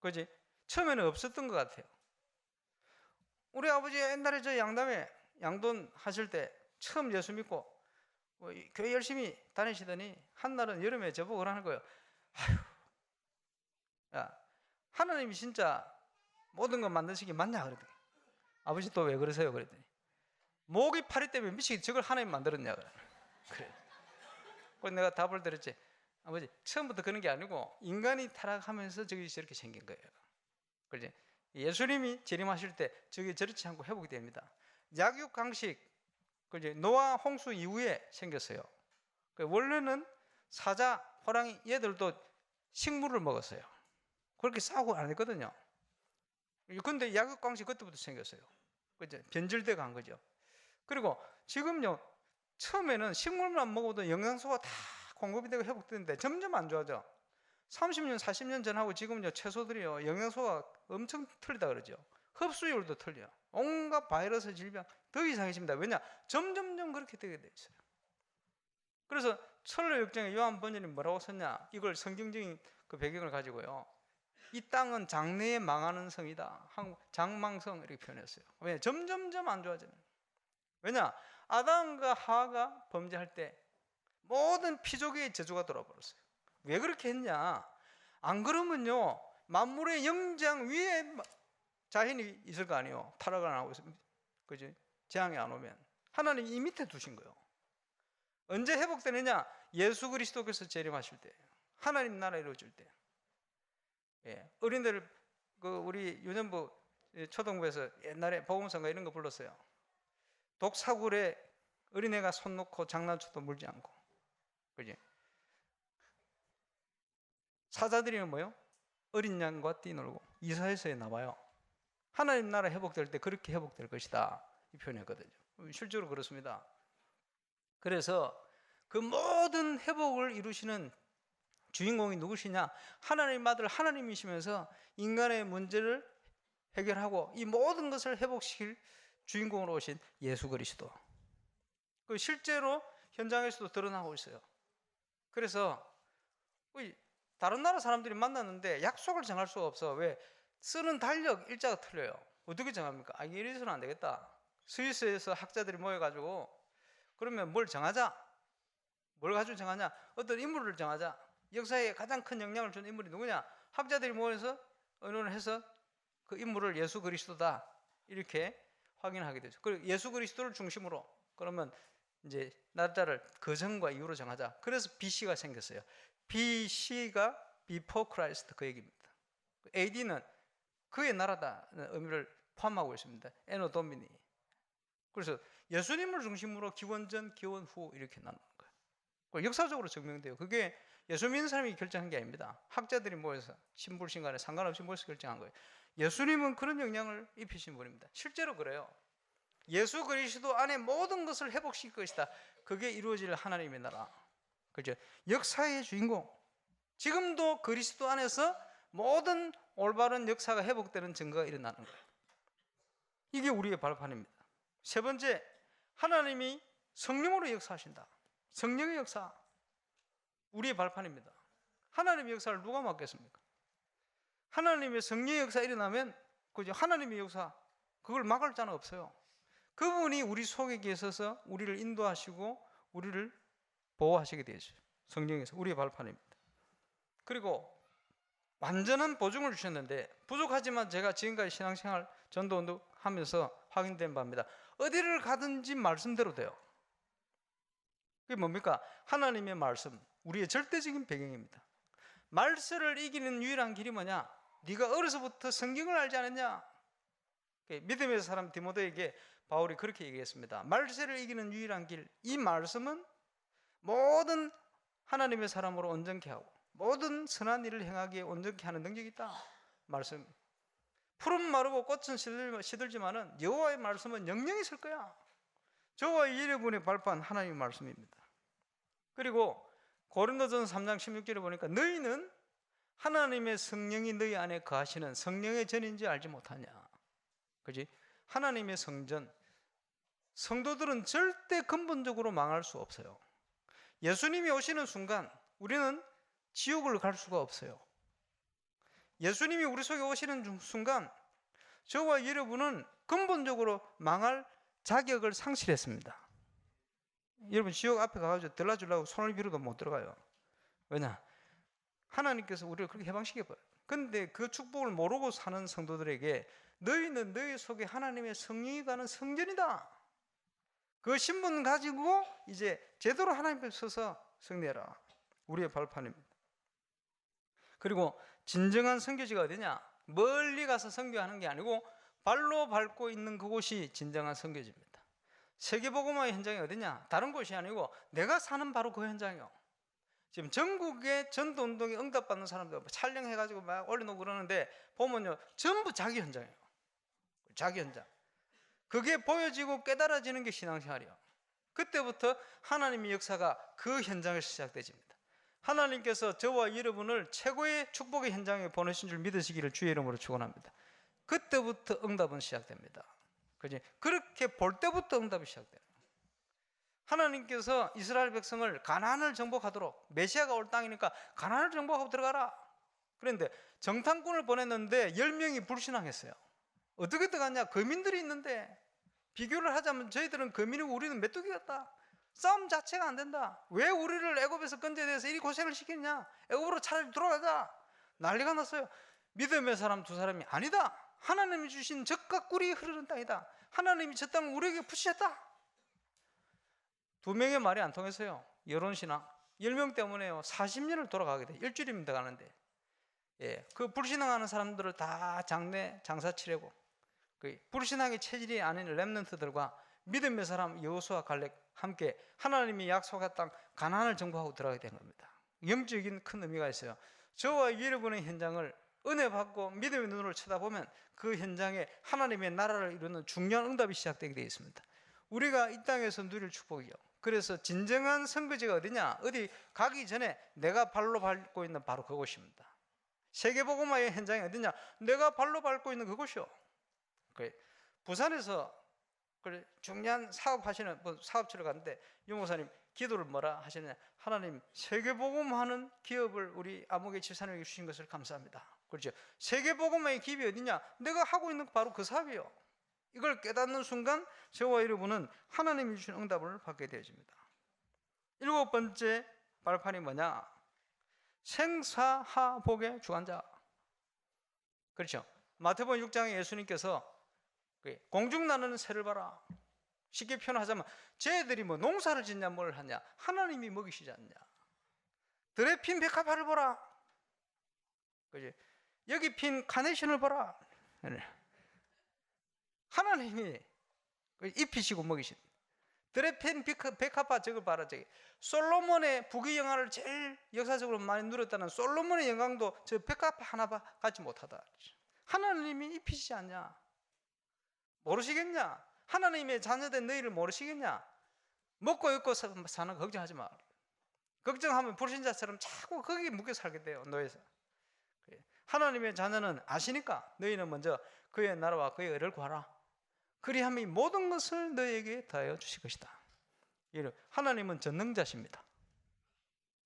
그지? 처음에는 없었던 것 같아요. 우리 아버지 옛날에 저 양담에 양돈 하실 때 처음 예수 믿고 교회 열심히 다니시더니 한날은 여름에 저보고 그러는 거예요. 아휴, 야, 하나님이 진짜 모든 거 만드시기 맞냐? 그랬더니 아버지 또 왜 그러세요? 그랬더니 목이 파리 때문에 미치게 저걸 하나님 만들었냐? 그래. 그래서 내가 답을 드렸지. 아버지, 처음부터 그런 게 아니고 인간이 타락하면서 저기 저렇게 생긴 거예요. 그렇지? 예수님이 재림하실 때 저게 저렇지 않고 회복이 됩니다. 약육 강식, 그렇지? 노아 홍수 이후에 생겼어요. 원래는 사자, 호랑이 얘들도 식물을 먹었어요. 그렇게 싸우고 안 했거든요. 근데 약육 강식 그때부터 생겼어요. 그죠? 변질돼 간 거죠. 그리고 지금요, 처음에는 식물만 먹어도 영양소가 다 공급이 되고 회복되는데 점점 안 좋아져. 30년, 40년 전하고 지금요, 채소들이요, 영양소가 엄청 틀리다 그러죠. 흡수율도 틀려. 온갖 바이러스 질병 더 이상해집니다. 왜냐? 점점점 그렇게 되게 돼 있어요. 그래서 철로역정에 요한 번역이 뭐라고 썼냐? 이걸 성경적인 그 배경을 가지고요, 이 땅은 장래에 망하는 성이다. 장망성 이렇게 표현했어요. 왜냐? 점점점 안 좋아지는. 왜냐? 아담과 하와가 범죄할 때 모든 피조계의 저주가 돌아버렸어요. 왜 그렇게 했냐? 안 그러면요, 만물의 영장 위에 자연이 있을 거 아니에요. 타락을 안 하고 있으면, 그지? 재앙이 안 오면 하나님이 이 밑에 두신 거예요. 언제 회복되느냐? 예수 그리스도께서 재림하실 때, 하나님 나라 이루어질 때. 예, 어린들 우리 유년부 초등부에서 옛날에 복음성가 이런 거 불렀어요. 독사굴에 어린애가 손 놓고 장난쳐도 물지 않고, 그지? 사자들이는 뭐요? 어린 양과 뛰놀고 이사야서에 나와요. 하나님 나라 회복될 때 그렇게 회복될 것이다, 이 표현했거든요. 실제로 그렇습니다. 그래서 그 모든 회복을 이루시는 주인공이 누구시냐? 하나님 아들 하나님이시면서 인간의 문제를 해결하고 이 모든 것을 회복시킬 주인공으로 오신 예수 그리스도. 그 실제로 현장에서도 드러나고 있어요. 그래서 다른 나라 사람들이 만났는데 약속을 정할 수가 없어. 왜? 쓰는 달력 일자가 틀려요. 어떻게 정합니까? 이래서는 안 되겠다. 스위스에서 학자들이 모여가지고 그러면 뭘 정하자. 뭘 가지고 정하냐? 어떤 인물을 정하자. 역사에 가장 큰 영향을 준 인물이 누구냐? 학자들이 모여서 의논을 해서 그 인물을 예수 그리스도다 이렇게 확인하게 되죠. 그리고 예수 그리스도를 중심으로 그러면 이제 날짜를 그 전과 이후로 정하자. 그래서 BC가 생겼어요. BC가 Before Christ 그 얘기입니다. AD는 그의 나라다는 의미를 포함하고 있습니다. 에노 도미니. 그래서 예수님을 중심으로 기원 전, 기원 후 이렇게 나누는 거예요. 역사적으로 증명돼요. 그게 예수 믿는 사람이 결정한 게 아닙니다. 학자들이 모여서 신불신 간에 상관없이 모여서 결정한 거예요. 예수님은 그런 영향을 입히신 분입니다. 실제로 그래요. 예수 그리스도 안에 모든 것을 회복시킬 것이다. 그게 이루어질 하나님의 나라. 그죠? 역사의 주인공. 지금도 그리스도 안에서 모든 올바른 역사가 회복되는 증거가 일어나는 거예요. 이게 우리의 발판입니다. 세 번째, 하나님이 성령으로 역사하신다. 성령의 역사. 우리의 발판입니다. 하나님의 역사를 누가 막겠습니까? 하나님의 성령의 역사 일어나면 그죠? 하나님의 역사 그걸 막을 자는 없어요. 그분이 우리 속에 계셔서 우리를 인도하시고 우리를 보호하시게 되죠. 성령에서 우리의 발판입니다. 그리고 완전한 보증을 주셨는데 부족하지만 제가 지금까지 신앙생활 전도운동 하면서 확인된 바입니다. 어디를 가든지 말씀대로 돼요. 그게 뭡니까? 하나님의 말씀, 우리의 절대적인 배경입니다. 말세를 이기는 유일한 길이 뭐냐? 네가 어려서부터 성경을 알지 않았냐? 믿음의 사람 디모데에게 바울이 그렇게 얘기했습니다. 말세를 이기는 유일한 길, 이 말씀은 모든 하나님의 사람으로 온전케 하고 모든 선한 일을 행하기에 온전케 하는 능력이 있다. 말씀. 풀은 마르고 꽃은 시들지만은 여호와의 말씀은 영영이 있을 거야. 저와 여러분의 발판 하나님의 말씀입니다. 그리고 고린도전서 3장 16절에 보니까 너희는 하나님의 성령이 너희 안에 거하시는 성령의 전인지 알지 못하냐. 그지? 하나님의 성전. 성도들은 절대 근본적으로 망할 수 없어요. 예수님이 오시는 순간 우리는 지옥을 갈 수가 없어요. 예수님이 우리 속에 오시는 순간 저와 여러분은 근본적으로 망할 자격을 상실했습니다. 여러분 지옥 앞에 가가지고 들어주려고 손을 빌어도 못 들어가요. 왜냐? 하나님께서 우리를 그렇게 해방시켜버려요. 그런데 그 축복을 모르고 사는 성도들에게 너희는 너희 속에 하나님의 성령이 가는 성전이다. 그 신분 가지고 이제 제대로 하나님께 서서 승리해라. 우리의 발판입니다. 그리고 진정한 선교지가 어디냐? 멀리 가서 선교하는 게 아니고 발로 밟고 있는 그곳이 진정한 선교지입니다. 세계복음화의 현장이 어디냐? 다른 곳이 아니고 내가 사는 바로 그 현장이요. 지금 전국의 전도운동에 응답받는 사람들 촬영해가지고 막 올려놓고 그러는데 보면요 전부 자기 현장이에요. 자기 현장. 그게 보여지고 깨달아지는 게 신앙생활이에요. 그때부터 하나님의 역사가 그 현장에서 시작되집니다. 하나님께서 저와 여러분을 최고의 축복의 현장에 보내신 줄 믿으시기를 주의 이름으로 축원합니다. 그때부터 응답은 시작됩니다. 그지? 그렇게 볼 때부터 응답이 시작돼요. 하나님께서 이스라엘 백성을 가나안을 정복하도록 메시아가 올 땅이니까 가나안을 정복하고 들어가라. 그런데 정탐꾼을 보냈는데 10명이 불신앙했어요. 어떻게 들어갔냐? 거민들이 있는데 비교를 하자면 저희들은 거민이고 우리는 메뚜기였다. 싸움 자체가 안 된다. 왜 우리를 애굽에서 건져내서 이리 고생을 시켰냐? 애굽으로 차라리 돌아가자. 난리가 났어요. 믿음의 사람 두 사람이 아니다. 하나님이 주신 젖과 꿀이 흐르는 땅이다. 하나님이 저 땅을 우리에게 붙이셨다. 두 명의 말이 안 통했어요. 여론신앙 10명 때문에요 40년을 돌아가게 돼. 일주일입니다 가는데. 그 불신앙하는 사람들을 다 장례 장사 치르고 그 불신앙의 체질이 아닌 렘넌트들과 믿음의 사람 여호수아 갈렙 함께 하나님이 약속한 땅 가나안을 정복하고 들어가게 된 겁니다. 영적인 큰 의미가 있어요. 저와 여러분의 현장을 은혜 받고 믿음의 눈으로 쳐다보면 그 현장에 하나님의 나라를 이루는 중요한 응답이 시작되게 되어 있습니다. 우리가 이 땅에서 누릴 축복이요. 그래서 진정한 선거지가 어디냐? 어디 가기 전에 내가 발로 밟고 있는 바로 그곳입니다. 세계복음화의 현장이 어디냐? 내가 발로 밟고 있는 그곳이요. 부산에서 중요한 사업하시는 사업체를 갔는데 유목사님 기도를 뭐라 하시느냐? 하나님 세계복음화하는 기업을 우리 아무개 집사님에게 주신 것을 감사합니다. 그렇죠? 세계복음화의 기업이 어디냐? 내가 하고 있는 바로 그 사업이요. 이걸 깨닫는 순간 저와 여러분은 하나님이 주신 응답을 받게 되어집니다. 7번째 발판이 뭐냐? 생사하복의 주관자. 그렇죠? 마태복음 6장에 예수님께서 공중 나누는 새를 봐라. 쉽게 표현하자면 쟤들이 뭐 농사를 짓냐 뭘 하냐, 하나님이 먹이시지 않냐. 들에 핀 백합화를 보라. 그지? 여기 핀 카네이션을 보라. 하나님이 입히시고 먹이신. 들에 핀 백합화 저걸 봐라. 저기 솔로몬의 부귀영화를 제일 역사적으로 많이 누렸다는 솔로몬의 영광도 저 백합화 하나 갖지 못하다. 하나님이 입히시지 않냐? 모르시겠냐? 하나님의 자녀된 너희를 모르시겠냐? 먹고 입고 사는 거 걱정하지 마. 걱정하면 불신자처럼 자꾸 거기에 묶여 살게 돼요. 너에서. 하나님의 자녀는 아시니까 너희는 먼저 그의 나라와 그의 의를 구하라. 그리하면 이 모든 것을 너희에게 더하여 주실 것이다. 하나님은 전능자십니다.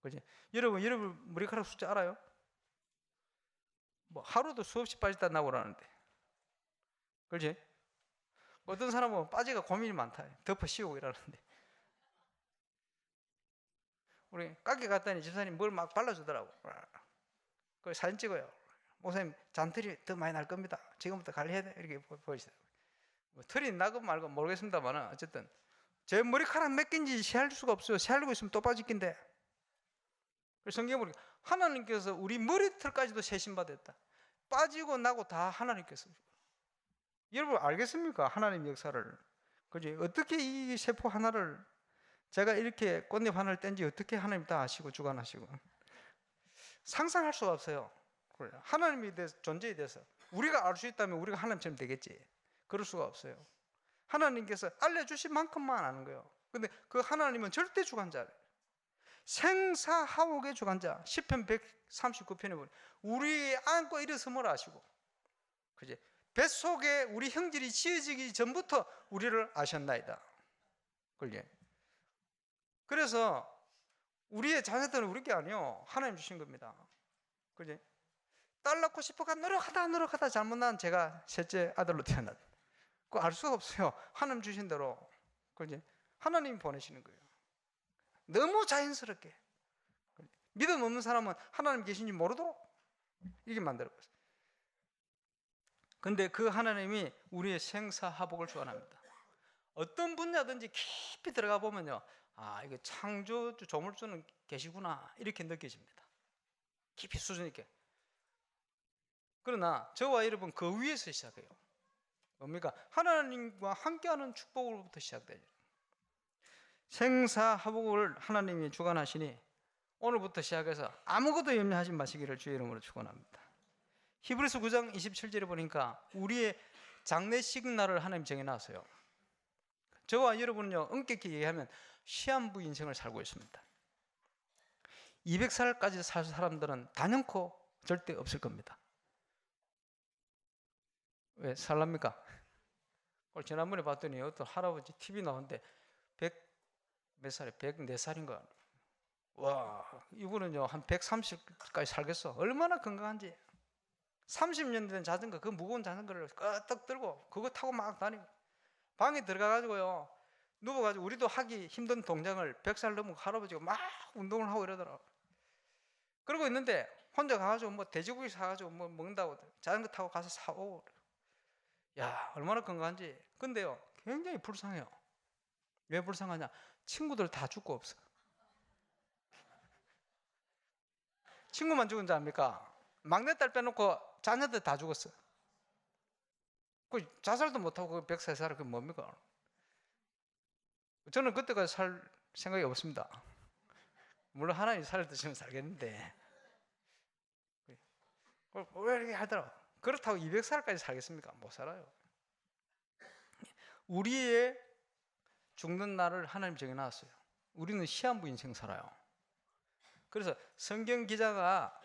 그지? 여러분 머리카락 숫자 알아요? 뭐 하루도 수없이 빠지다 나고 그러는데, 그렇지? 어떤 사람은 빠지가 고민이 많다. 덮어 씌우고 이러는데, 우리 가게 갔더니 집사님 뭘 막 발라주더라고. 그 사진 찍어요. 목사님 잔털이 더 많이 날 겁니다. 지금부터 관리해야 돼. 이렇게 보이시더라고요. 뭐 털이 나고 말고 모르겠습니다만 어쨌든 제 머리카락 몇 개인지 세알 수가 없어요. 세알고 있으면 또 빠질 낀데. 그래서 성경에 보니까 하나님께서 우리 머리털까지도 세심받았다. 빠지고 나고 다 하나님께서. 여러분 알겠습니까? 하나님 역사를. 그지? 어떻게 이 세포 하나를, 제가 이렇게 꽃잎 하나를 뗀지 어떻게 하나님 다 아시고 주관하시고. 상상할 수가 없어요. 하나님에 대해서, 존재에 대해서 우리가 알 수 있다면 우리가 하나님처럼 되겠지. 그럴 수가 없어요. 하나님께서 알려주신 만큼만 아는 거예요. 근데 그 하나님은 절대 주관자예요. 생사하복의 주관자. 시편 139편에 보면 우리 안고 일어섬을 아시고, 그지? 뱃속에 우리 형질이 지어지기 전부터 우리를 아셨나이다. 그지? 그래서 우리의 자녀들은 우리 게 아니요, 하나님 주신 겁니다. 그지? 딸 낳고 싶어가 노력하다 잘못 난 제가 셋째 아들로 태어났다. 그거 알 수가 없어요. 하나님 주신 대로. 그지? 하나님이 보내시는 거예요. 너무 자연스럽게. 믿음 없는 사람은 하나님 계신지 모르도록 이렇게 만들어버렸어요. 근데 그 하나님이 우리의 생사하복을 주관합니다. 어떤 분야든지 깊이 들어가 보면요, 아, 이거 창조 조물주는 계시구나, 이렇게 느껴집니다. 깊이 수준 있게. 그러나 저와 여러분 그 위에서 시작해요. 뭡니까? 하나님과 함께하는 축복으로부터 시작돼요. 생사하복을 하나님이 주관하시니 오늘부터 시작해서 아무것도 염려하지 마시기를 주의 이름으로 축원합니다. 히브리서 9장 27절에 보니까 우리의 장례식 날을 하나님 정해놨어요. 저와 여러분은요, 엄격히 얘기하면 시한부 인생을 살고 있습니다. 200살까지 살 사람들은 단연코 절대 없을 겁니다. 왜 살랍니까? 지난번에 봤더니 어떤 할아버지 TV 나오는데 100 몇 살에 104살인가. 와, 이분은요 한 130까지 살겠어. 얼마나 건강한지. 30년 된 자전거, 그 무거운 자전거를 끄떡 들고 그거 타고 막 다니고, 방에 들어가가지고요 누워가지고 우리도 하기 힘든 동작을 100살 넘은 할아버지가 막 운동을 하고 이러더라고. 그러고 있는데 혼자 가가지고 뭐 돼지고기 사가지고 뭐 먹는다고 자전거 타고 가서 사오고. 야, 얼마나 건강한지. 근데요 굉장히 불쌍해요. 왜 불쌍하냐? 친구들 다 죽고 없어. 친구만 죽은 줄 압니까? 막내딸 빼놓고 자녀들 다 죽었어. 그 자살도 못하고 100살 그 뭡니까? 저는 그때까지 살 생각이 없습니다. 물론 하나님 살려드시면 살겠는데 왜 이렇게 하더라. 그렇다고 200살까지 살겠습니까? 못 살아요. 우리의 죽는 날을 하나님 정해놨어요. 우리는 시한부 인생 살아요. 그래서 성경 기자가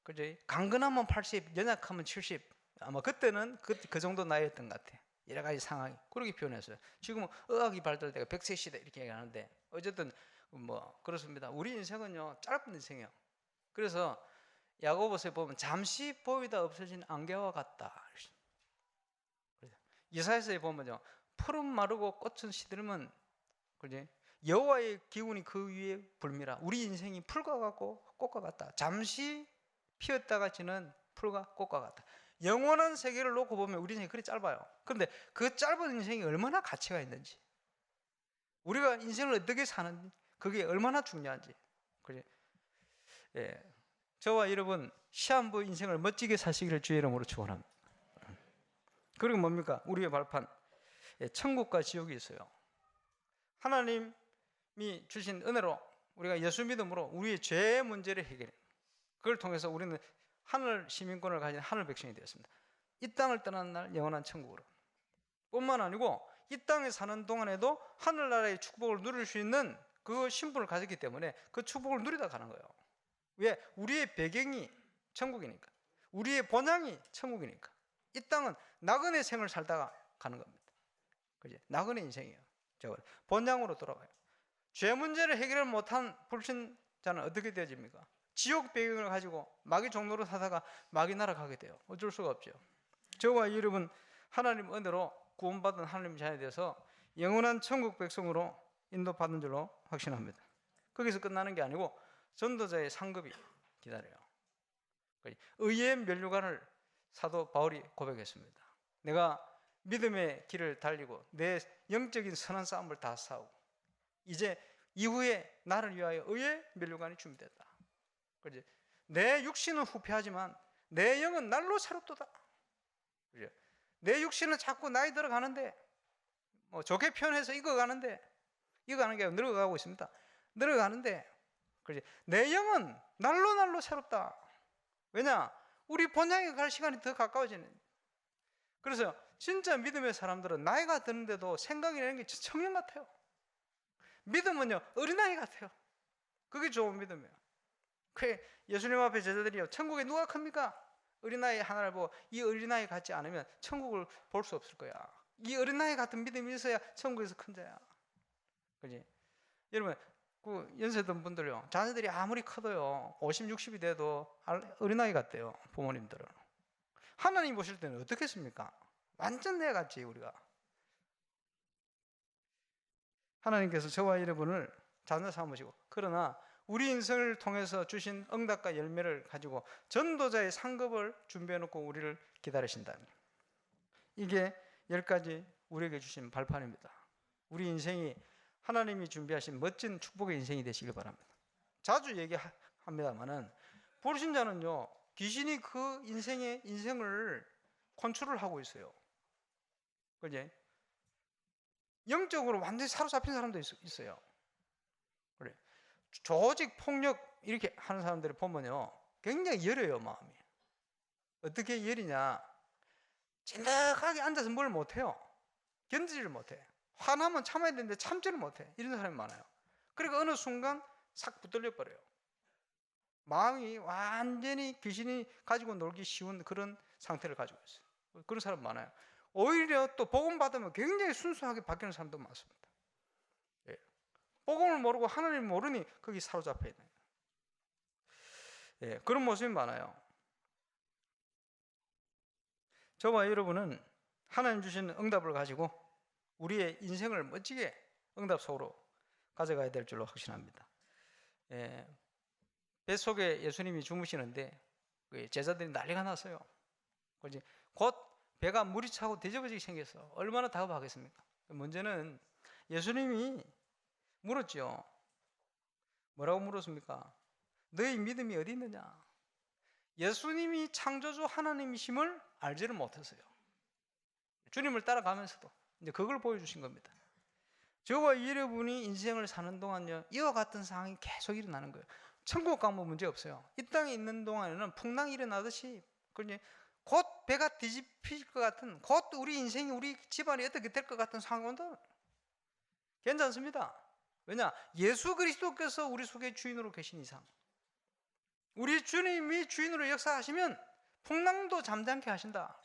그죠? 강건하면 80, 연약하면 70. 아마 그때는 그 정도 나이였던 것 같아요. 여러 가지 상황이 그렇게 표현했어요. 지금은 의학이 발달되고 100세 시대 이렇게 얘기하는데 어쨌든 뭐 그렇습니다. 우리 인생은요 짧은 인생이에요. 그래서 야고보서에 보면 잠시 보이다 없어진 안개와 같다. 이사야서에 보면요 푸른 마르고 꽃은 시들면 그지? 여호와의 기운이 그 위에 불미라. 우리 인생이 풀과 같고 꽃과 같다. 잠시 피었다가 지는 풀과 꽃과 같다. 영원한 세계를 놓고 보면 우리 인생이 그리 짧아요. 그런데 그 짧은 인생이 얼마나 가치가 있는지, 우리가 인생을 어떻게 사는지 그게 얼마나 중요한지. 그지? 예. 저와 여러분 시한부 인생을 멋지게 사시기를 주의 이름으로 축원합니다. 그리고 뭡니까? 우리의 발판, 천국과 지옥이 있어요. 하나님이 주신 은혜로 우리가 예수 믿음으로 우리의 죄 문제를 해결해. 그걸 통해서 우리는 하늘 시민권을 가진 하늘 백성이 되었습니다. 이 땅을 떠나는 날 영원한 천국으로. 뿐만 아니고 이 땅에 사는 동안에도 하늘나라의 축복을 누릴 수 있는 그 신분을 가졌기 때문에 그 축복을 누리다 가는 거예요. 왜? 우리의 배경이 천국이니까. 우리의 본향이 천국이니까. 이 땅은 나그네 생을 살다가 가는 겁니다. 그죠? 나그네 인생이에요. 본향으로 돌아가요. 죄 문제를 해결을 못한 불신자는 어떻게 되어집니까? 지옥 배경을 가지고 마귀 종로로 사다가 마귀 나라 가게 돼요. 어쩔 수가 없죠. 저와 여러분 하나님 은혜로 구원받은 하나님 자녀에 대해서 영원한 천국 백성으로 인도받는 줄로 확신합니다. 거기서 끝나는 게 아니고 전도자의 상급이 기다려요. 의의 면류관을 사도 바울이 고백했습니다. 내가 믿음의 길을 달리고 내 영적인 선한 싸움을 다 싸우고 이제 이후에 나를 위하여 의의 면류관이 준비됐다. 그렇지? 내 육신은 후패하지만 내 영은 날로 새롭도다. 그렇죠? 내 육신은 자꾸 나이 들어가는데 뭐 좋게 표현해서 익어가는 게 아니라 늙어가고 있습니다. 늙어가는데 그렇지? 내 영은 날로 새롭다. 왜냐? 우리 본향에 갈 시간이 더 가까워지는. 그래서 진짜 믿음의 사람들은 나이가 드는데도 생각이 나는 게 청년 같아요. 믿음은요 어린아이 같아요. 그게 좋은 믿음이에요. 예수님 앞에 제자들이요 천국에 누가 큽니까? 어린아이 하나를 보고 이 어린아이 같지 않으면 천국을 볼 수 없을 거야. 이 어린아이 같은 믿음이 있어야 천국에서 큰 자야. 그지? 여러분 그 연세 든 분들요 자녀들이 아무리 커도요 50, 60이 돼도 어린아이 같대요. 부모님들은. 하나님 보실 때는 어떻겠습니까? 완전 내 같지 우리가. 하나님께서 저와 여러분을 자녀 삼으시고 그러나 우리 인생을 통해서 주신 응답과 열매를 가지고 전도자의 상급을 준비해놓고 우리를 기다리신다니. 이게 10가지 우리에게 주신 발판입니다. 우리 인생이 하나님이 준비하신 멋진 축복의 인생이 되시길 바랍니다. 자주 얘기합니다만은 불신자는요 귀신이 그 인생을 컨트롤하고 있어요. 그지? 영적으로 완전히 사로잡힌 사람도 있어요. 그래. 조직 폭력 이렇게 하는 사람들을 보면요 굉장히 여려요 마음이. 어떻게 여리냐? 찐득하게 앉아서 뭘 못해요. 견디지를 못해. 화나면 참아야 되는데 참지를 못해. 이런 사람이 많아요. 그러니까 어느 순간 싹 붙들려 버려요. 마음이 완전히 귀신이 가지고 놀기 쉬운 그런 상태를 가지고 있어요. 그런 사람 많아요. 오히려 또 복음 받으면 굉장히 순수하게 바뀌는 사람도 많습니다. 예. 복음을 모르고 하나님을 모르니 거기 사로잡혀 있는 거예요. 예. 그런 모습이 많아요. 저와 여러분은 하나님 주신 응답을 가지고 우리의 인생을 멋지게 응답 속으로 가져가야 될 줄로 확신합니다. 예. 뱃속에 예수님이 주무시는데 제자들이 난리가 났어요. 곧 배가 물이 차고 뒤집어지게 생겼어. 얼마나 다급하겠습니까? 문제는 예수님이 물었죠. 뭐라고 물었습니까? 너희 믿음이 어디 있느냐? 예수님이 창조주 하나님이심을 알지를 못했어요. 주님을 따라가면서도 이제 그걸 보여주신 겁니다. 저와 여러분이 인생을 사는 동안요 이와 같은 상황이 계속 일어나는 거예요. 천국 가면 문제 없어요. 이 땅에 있는 동안에는 풍랑이 일어나듯이 곧 배가 뒤집힐 것 같은, 곧 우리 인생이 우리 집안이 어떻게 될 것 같은 상황도 괜찮습니다. 왜냐? 예수 그리스도께서 우리 속에 주인으로 계신 이상, 우리 주님이 주인으로 역사하시면 풍랑도 잠잠케 하신다.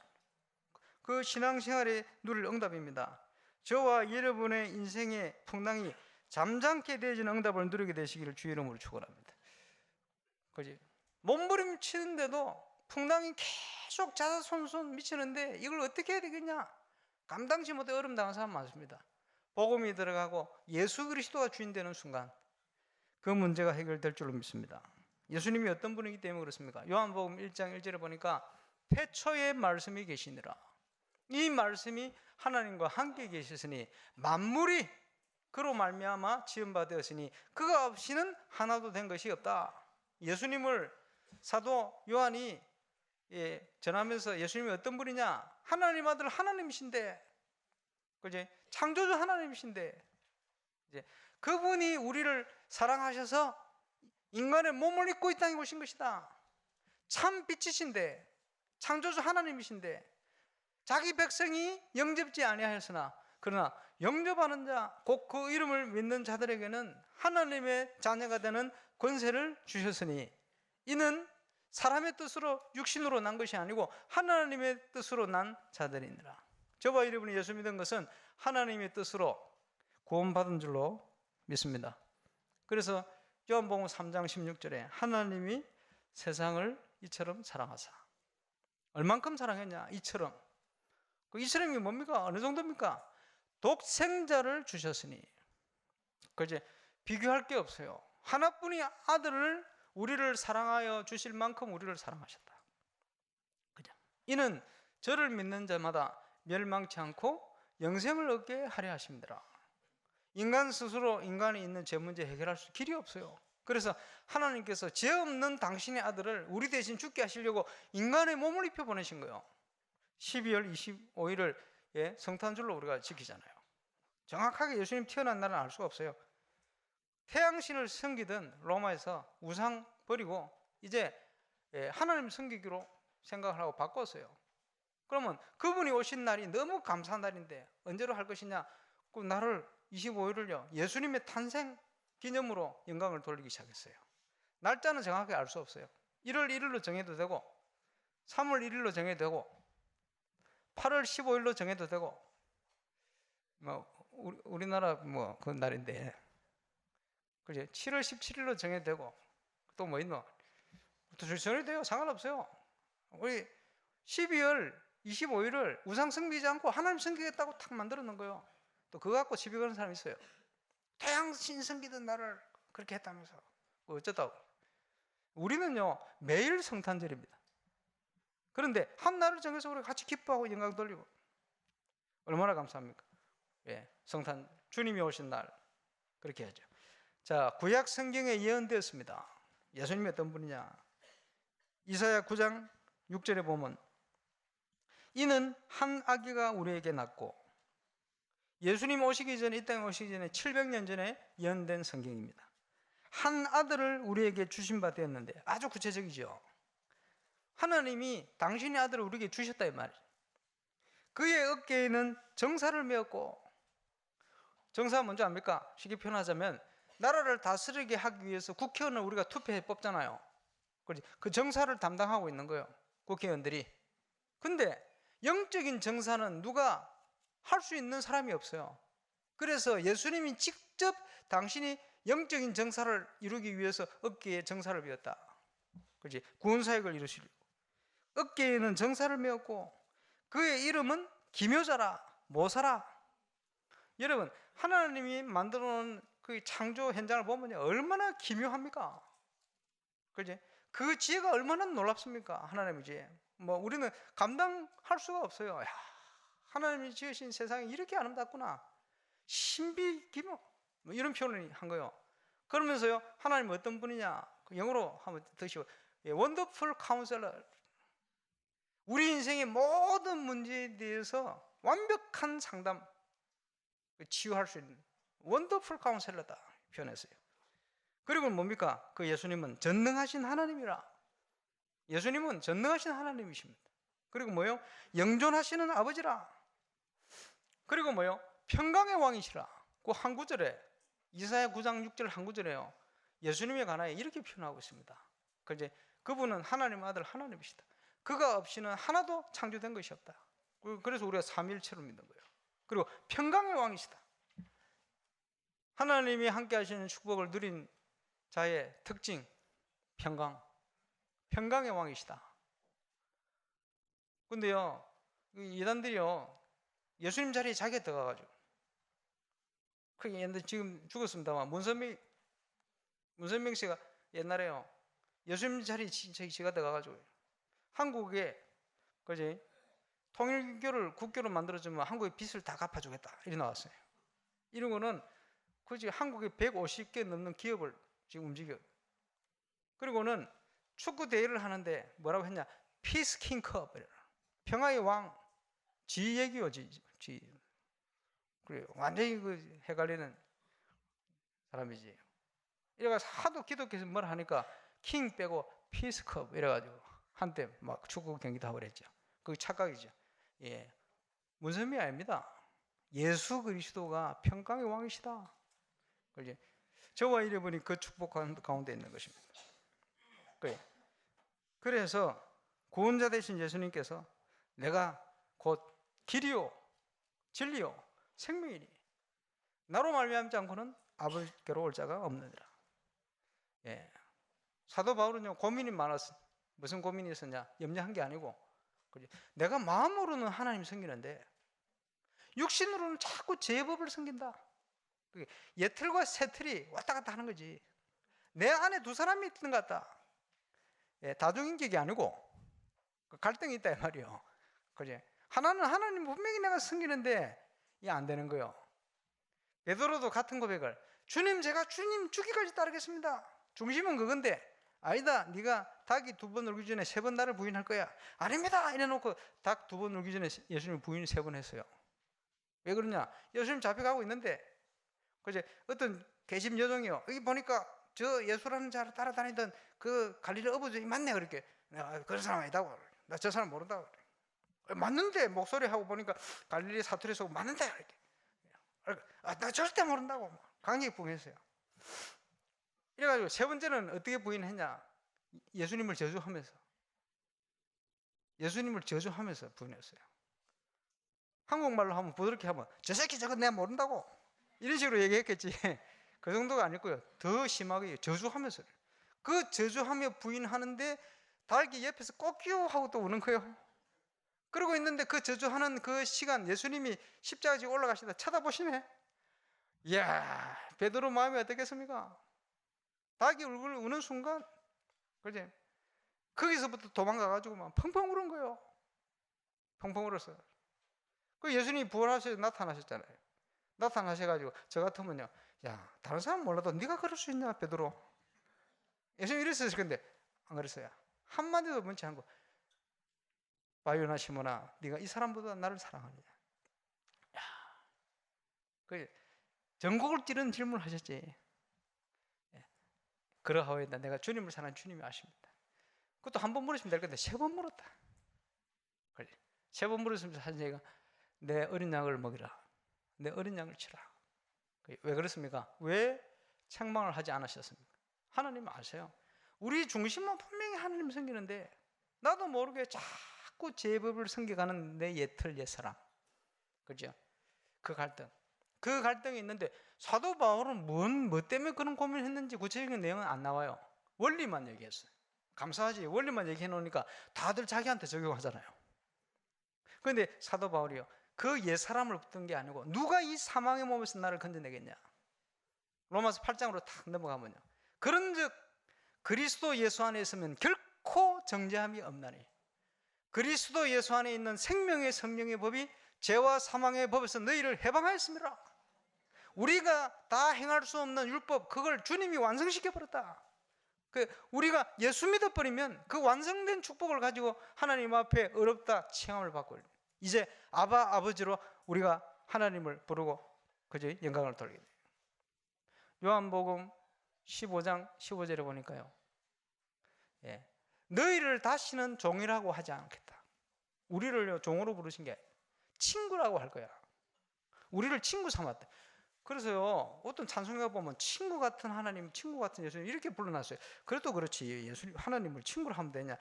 그 신앙생활에 누릴 응답입니다. 저와 여러분의 인생의 풍랑이 잠잠케 되어지는 응답을 누리게 되시기를 주의 이름으로 축원합니다. 그지? 몸부림치는데도 풍랑이 계속 자자손손 미치는데 이걸 어떻게 해야 되겠냐? 감당치 못해 어려움 당한 사람 많습니다. 복음이 들어가고 예수 그리스도가 주인 되는 순간 그 문제가 해결될 줄로 믿습니다. 예수님이 어떤 분이기 때문에 그렇습니까? 요한복음 1장 1절에 보니까 태초에 말씀이 계시니라. 이 말씀이 하나님과 함께 계셨으니 만물이 그로 말미암아 지음바 되었으니 그가 없이는 하나도 된 것이 없다. 예수님을 사도 요한이 전하면서 예수님이 어떤 분이냐? 하나님 아들 하나님이신데, 그지? 창조주 하나님이신데, 이제 그분이 우리를 사랑하셔서 인간의 몸을 입고 이 땅에 오신 것이다. 참 빛이신데, 창조주 하나님이신데, 자기 백성이 영접지 아니하였으나 그러나 영접하는 자, 곧 그 이름을 믿는 자들에게는 하나님의 자녀가 되는 권세를 주셨으니 이는 사람의 뜻으로 육신으로 난 것이 아니고 하나님의 뜻으로 난 자들이니라. 저와 여러분이 예수 믿은 것은 하나님의 뜻으로 구원받은 줄로 믿습니다. 그래서 요한복음 3장 16절에 하나님이 세상을 이처럼 사랑하사. 얼만큼 사랑했냐? 이처럼. 그 이처럼이 뭡니까? 어느 정도입니까? 독생자를 주셨으니. 그지? 비교할 게 없어요. 하나뿐이 아들을 우리를 사랑하여 주실 만큼 우리를 사랑하셨다. 그냥 이는 저를 믿는 자마다 멸망치 않고 영생을 얻게 하려 하심이더라. 인간 스스로 인간이 있는 죄 문제 해결할 수 길이 없어요. 그래서 하나님께서 죄 없는 당신의 아들을 우리 대신 죽게 하시려고 인간의 몸을 입혀 보내신 거예요. 12월 25일을 성탄절로 우리가 지키잖아요. 정확하게 예수님 태어난 날은 알 수가 없어요. 태양신을 섬기던 로마에서 우상 버리고 이제 하나님 섬기기로 생각을 하고 바꿨어요. 그러면 그분이 오신 날이 너무 감사한 날인데 언제로 할 것이냐? 그 날을 25일을요 예수님의 탄생 기념으로 영광을 돌리기 시작했어요. 날짜는 정확하게 알 수 없어요. 1월 1일로 정해도 되고 3월 1일로 정해도 되고 8월 15일로 정해도 되고 우리나라 그 날인데 그죠? 7월 17일로 정해도 되고 또 뭐 있노? 또 정해도 돼요. 상관없어요. 우리 12월 25일을 우상 섬기지 않고 하나님 섬기겠다고 탁 만들어 놓은 거예요. 또 그거 갖고 시비 거는 사람이 있어요. 태양신 섬기던 날을 그렇게 했다면서 어쩌다고. 우리는요 매일 성탄절입니다. 그런데 한 날을 정해서 우리가 같이 기뻐하고 영광 돌리고 얼마나 감사합니까? 성탄 주님이 오신 날 그렇게 하죠. 자, 구약 성경에 예언되었습니다. 예수님이 어떤 분이냐? 이사야 9장 6절에 보면 이는 한 아기가 우리에게 낳고 예수님 오시기 전에 이 땅에 오시기 전에 700년 전에 예언된 성경입니다. 한 아들을 우리에게 주신 바 되었는데 아주 구체적이죠. 하나님이 당신의 아들을 우리에게 주셨다 이 말이에요. 그의 어깨에는 정사를 메었고 정사가 뭔지 압니까? 쉽게 표현하자면 나라를 다스리게 하기 위해서 국회의원을 우리가 투표해 뽑잖아요. 그 정사를 담당하고 있는 거예요. 국회의원들이. 근데 영적인 정사는 누가 할 수 있는 사람이 없어요. 그래서 예수님이 직접 당신이 영적인 정사를 이루기 위해서 어깨에 정사를 메었다. 그렇지? 구원사역을 이루시려고. 어깨에는 정사를 메었고 그의 이름은 기묘자라, 모사라. 여러분, 하나님이 만들어 놓은 그 창조 현장을 보면 얼마나 기묘합니까? 그렇지? 그 지혜가 얼마나 놀랍습니까? 하나님의 지혜. 우리는 감당할 수가 없어요. 야, 하나님이 지으신 세상이 이렇게 아름답구나. 신비기묘. 이런 표현을 한 거예요. 그러면서요, 하나님 어떤 분이냐? 영어로 한번 드시고, 원더풀 카운셀러. 우리 인생의 모든 문제에 대해서 완벽한 상담, 치유할 수 있는 원더풀 카운셀러다 표현했어요. 그리고 뭡니까? 그 예수님은 전능하신 하나님이라. 예수님은 전능하신 하나님이십니다. 그리고 뭐요? 영존하시는 아버지라. 그리고 뭐요? 평강의 왕이시라. 그 한 구절에 이사야 9장 6절 한 구절에요. 예수님에 관하여 이렇게 표현하고 있습니다. 그분은 하나님 아들 하나님이시다. 그가 없이는 하나도 창조된 것이 없다. 그래서 우리가 삼위일체로 믿는 거예요. 그리고 평강의 왕이시다. 하나님이 함께 하시는 축복을 누린 자의 특징, 평강. 평강의 왕이시다. 근데요, 이단들이요, 예수님 자리에 자기가 들어가가지고, 그게 옛날에 지금 죽었습니다만, 문선명 씨가 옛날에요, 예수님 자리에 지가 들어가가지고, 한국에, 그지? 통일교를 국교로 만들어주면 한국의 빚을 다 갚아주겠다. 이래 나왔어요. 이런 거는, 그지? 한국에 150개 넘는 기업을 지금 움직여요. 그리고는 축구 대회를 하는데 뭐라고 했냐? 피스 킹컵, 평화의 왕, 지 얘기요, 지. 그래요. 완전히 그 헷갈리는 사람이지. 이래가지고 하도 기독교에서 뭘 하니까 킹 빼고 피스컵 이래가지고 한때 막 축구 경기도 하고 그랬죠. 그게 착각이죠. 예, 문선미 아닙니다. 예수 그리스도가 평강의 왕이시다. 그지? 저와 여러분이 그 축복 가운데 있는 것입니다. 그래서 구원자 되신 예수님께서 내가 곧 길이요 진리요 생명이니 나로 말미암지 않고는 아버지께로 올 자가 없느니라. 예. 사도 바울은요 고민이 많았어. 무슨 고민이 있었냐? 염려한 게 아니고 내가 마음으로는 하나님 섬기는데 육신으로는 자꾸 제 법을 섬긴다. 예틀과 새틀이 왔다 갔다 하는 거지. 내 안에 두 사람이 있는 것 같다. 예, 다중인격이 아니고 갈등이 있다 이 말이요. 그지? 하나는 하나님 분명히 내가 섬기는데 이게 안 되는 거요. 베드로도 같은 고백을 주님 제가 주님 죽기까지 따르겠습니다. 중심은 그건데 아니다. 네가 닭이 2번 울기 전에 3번 나를 부인할 거야. 아닙니다. 이래놓고 닭 2번 울기 전에 예수님 부인 3번 했어요. 왜 그러냐? 예수님 잡혀가고 있는데 그지? 어떤 개심 여종이요. 여기 보니까 저 예수라는 자를 따라다니던 그 갈릴리 어부지 맞네. 그렇게 그런 사람 아니다고. 나 저 사람 모른다고. 맞는데 목소리 하고 보니까 갈릴리 사투리에서 맞는데 이렇게. 나 절대 모른다고 강력히 부인했어요. 이래가지고 3번째는 어떻게 부인했냐? 예수님을 저주하면서 부인했어요. 한국말로 하면 부드럽게 하면 저 새끼 저거 내가 모른다고 이런 식으로 얘기했겠지. 그 정도가 아니고요. 더 심하게 저주하면서 그 저주하며 부인하는데 닭이 옆에서 꼬끼요 하고 또 우는 거예요. 그러고 있는데 그 저주하는 그 시간 예수님이 십자가 지고 올라가시다 쳐다보시네. 이야 베드로 마음이 어떻겠습니까? 닭이 울고 우는 순간 그지? 거기서부터 도망가가지고 막 펑펑 우는 거예요. 펑펑 울었어요. 그 예수님이 부활하셔서 나타나셨잖아요. 나타나셔가지고 저 같으면요, 야 다른 사람 몰라도 네가 그럴 수 있냐 베드로? 예수님 이랬을 건데 안 그랬어요. 한마디도 묻지 않고 바요나 시모나 네가 이 사람보다 나를 사랑하느냐? 야, 그 전곡을 찌르는 질문을 하셨지. 그러하오이다 내가 주님을 사랑하는 주님이 아십니다. 그것도 한 번 물으시면 될 건데 3번 물었다. 3번 물었으면서 하신 내 어린 양을 먹이라. 내 어린 양을 치라. 왜 그렇습니까? 왜 책망을 하지 않으셨습니까? 하나님 아세요. 우리 중심은 분명히 하나님 섬기는데 나도 모르게 자꾸 제 법을 섬겨가는 내 옛틀 옛사람. 그죠? 그 갈등이 있는데 사도 바울은 뭐 때문에 그런 고민을 했는지 구체적인 내용은 안 나와요. 원리만 얘기했어요. 감사하지. 원리만 얘기해 놓으니까 다들 자기한테 적용하잖아요. 그런데 사도 바울이요. 그 옛사람을 붙든 게 아니고 누가 이 사망의 몸에서 나를 건져내겠냐. 로마서 8장으로 탁 넘어가면요. 그런즉 그리스도 예수 안에 있으면 결코 정죄함이 없나니 그리스도 예수 안에 있는 생명의 성령의 법이 죄와 사망의 법에서 너희를 해방하였습니다. 우리가 다 행할 수 없는 율법 그걸 주님이 완성시켜버렸다. 우리가 예수 믿어버리면 그 완성된 축복을 가지고 하나님 앞에 어렵다 체험을 받고 이제 아버지로 우리가 하나님을 부르고 그저 영광을 돌리게 돼요. 요한복음 15장 15절에 보니까요. 너희를 다시는 종이라고 하지 않겠다. 우리를 종으로 부르신 게 아니라 친구라고 할 거야. 우리를 친구 삼았다. 그래서요, 어떤 찬송가 보면 친구 같은 하나님, 친구 같은 예수님 이렇게 불러놨어요. 그래도 그렇지 예수님 하나님을 친구로 하면 되냐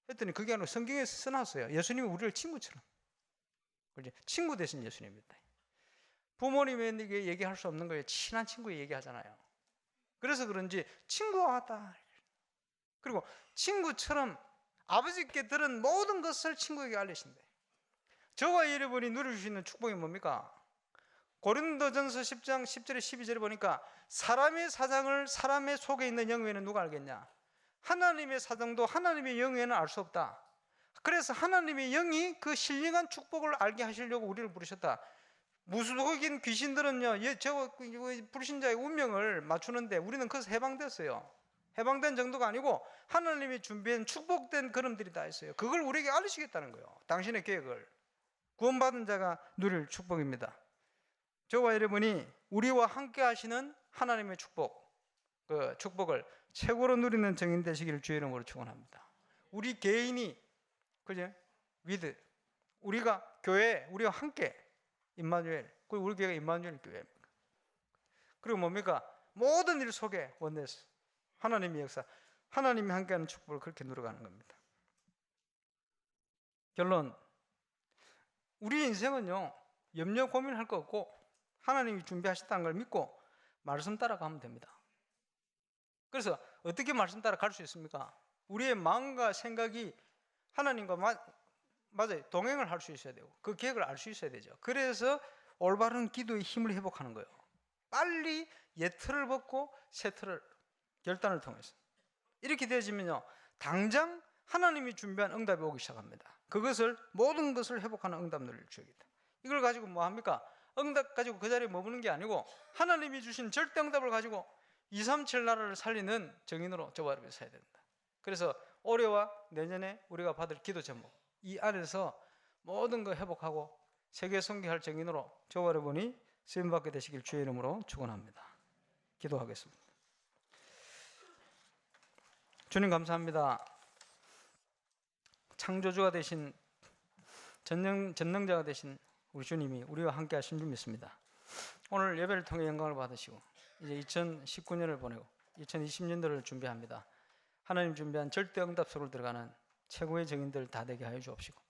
했더니 그게 아니라 성경에서 써놨어요. 예수님이 우리를 친구처럼, 그렇지? 친구 대신 예수님입니다. 부모님에게 얘기할 수 없는 거예요. 친한 친구에 얘기하잖아요. 그래서 그런지 친구와 같다. 그리고 친구처럼 아버지께 들은 모든 것을 친구에게 알리신대. 저와 여러분이 누릴 수 있는 축복이 뭡니까? 고린도전서 10장 10절에 12절에 보니까 사람의 사정을 사람의 속에 있는 영외에는 누가 알겠냐? 하나님의 사정도 하나님의 영외에는 알 수 없다. 그래서 하나님의 영이 그 신령한 축복을 알게 하시려고 우리를 부르셨다. 무속인 귀신들은요, 저 불신자의 운명을 맞추는데 우리는 그것서 해방됐어요. 해방된 정도가 아니고 하나님이 준비한 축복된 걸음들이 다 있어요. 그걸 우리에게 알리시겠다는 거예요. 당신의 계획을. 구원받은 자가 누릴 축복입니다. 저와 여러분이 우리와 함께 하시는 하나님의 축복, 그 축복을 최고로 누리는 증인 되시기를 주의 이름으로 축원합니다. 우리 개인이, 그죠? 위드, 우리가 교회, 우리와 함께 임마누엘, 그리고 우리 교회가 임마누엘 교회입니다. 그리고 뭡니까? 모든 일 속에 원내스, 하나님의 역사, 하나님이 함께하는 축복을 그렇게 누려가는 겁니다. 결론, 우리 인생은요, 염려 고민할 거 없고 하나님이 준비하셨다는 걸 믿고 말씀 따라가면 됩니다. 그래서 어떻게 말씀 따라갈 수 있습니까? 우리의 마음과 생각이 하나님과 맞아요, 동행을 할 수 있어야 되고 그 계획을 알 수 있어야 되죠. 그래서 올바른 기도의 힘을 회복하는 거예요. 빨리 옛 틀을 벗고 새 틀을, 결단을 통해서 이렇게 되어지면요, 당장 하나님이 준비한 응답이 오기 시작합니다. 그것을, 모든 것을 회복하는 응답 누릴 주역이다. 이걸 가지고 뭐 합니까? 응답 가지고 그 자리에 머무는 게 아니고 하나님이 주신 절대 응답을 가지고 237 나라를 살리는 증인으로 저와 여러분이 서야 된다. 그래서 올해와 내년에 우리가 받을 기도 제목, 이 안에서 모든 거 회복하고 세계 선교할 증인으로 저와 여러분이 쓰임받게 되시길 주의 이름으로 축원합니다. 기도하겠습니다. 주님 감사합니다. 창조주가 되신, 전능자가 되신 우리 주님이 우리와 함께 하신 줄 믿습니다. 오늘 예배를 통해 영광을 받으시고 이제 2019년을 보내고 2020년도를 준비합니다. 하나님 준비한 절대 응답 속으로 들어가는 최고의 증인들 다 되게 하여 주옵시고,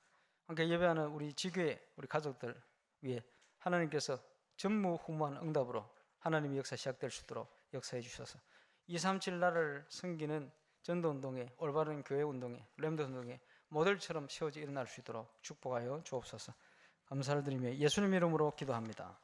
함께 예배하는 우리 지교회, 우리 가족들 위해 하나님께서 전무후무한 응답으로 하나님의 역사 시작될 수 있도록 역사해 주셔서 237 나라를 섬기는 전도운동에, 올바른 교회운동에, 렘드운동에 모델처럼 세워져 일어날 수 있도록 축복하여 주옵소서. 감사를 드리며 예수님 이름으로 기도합니다.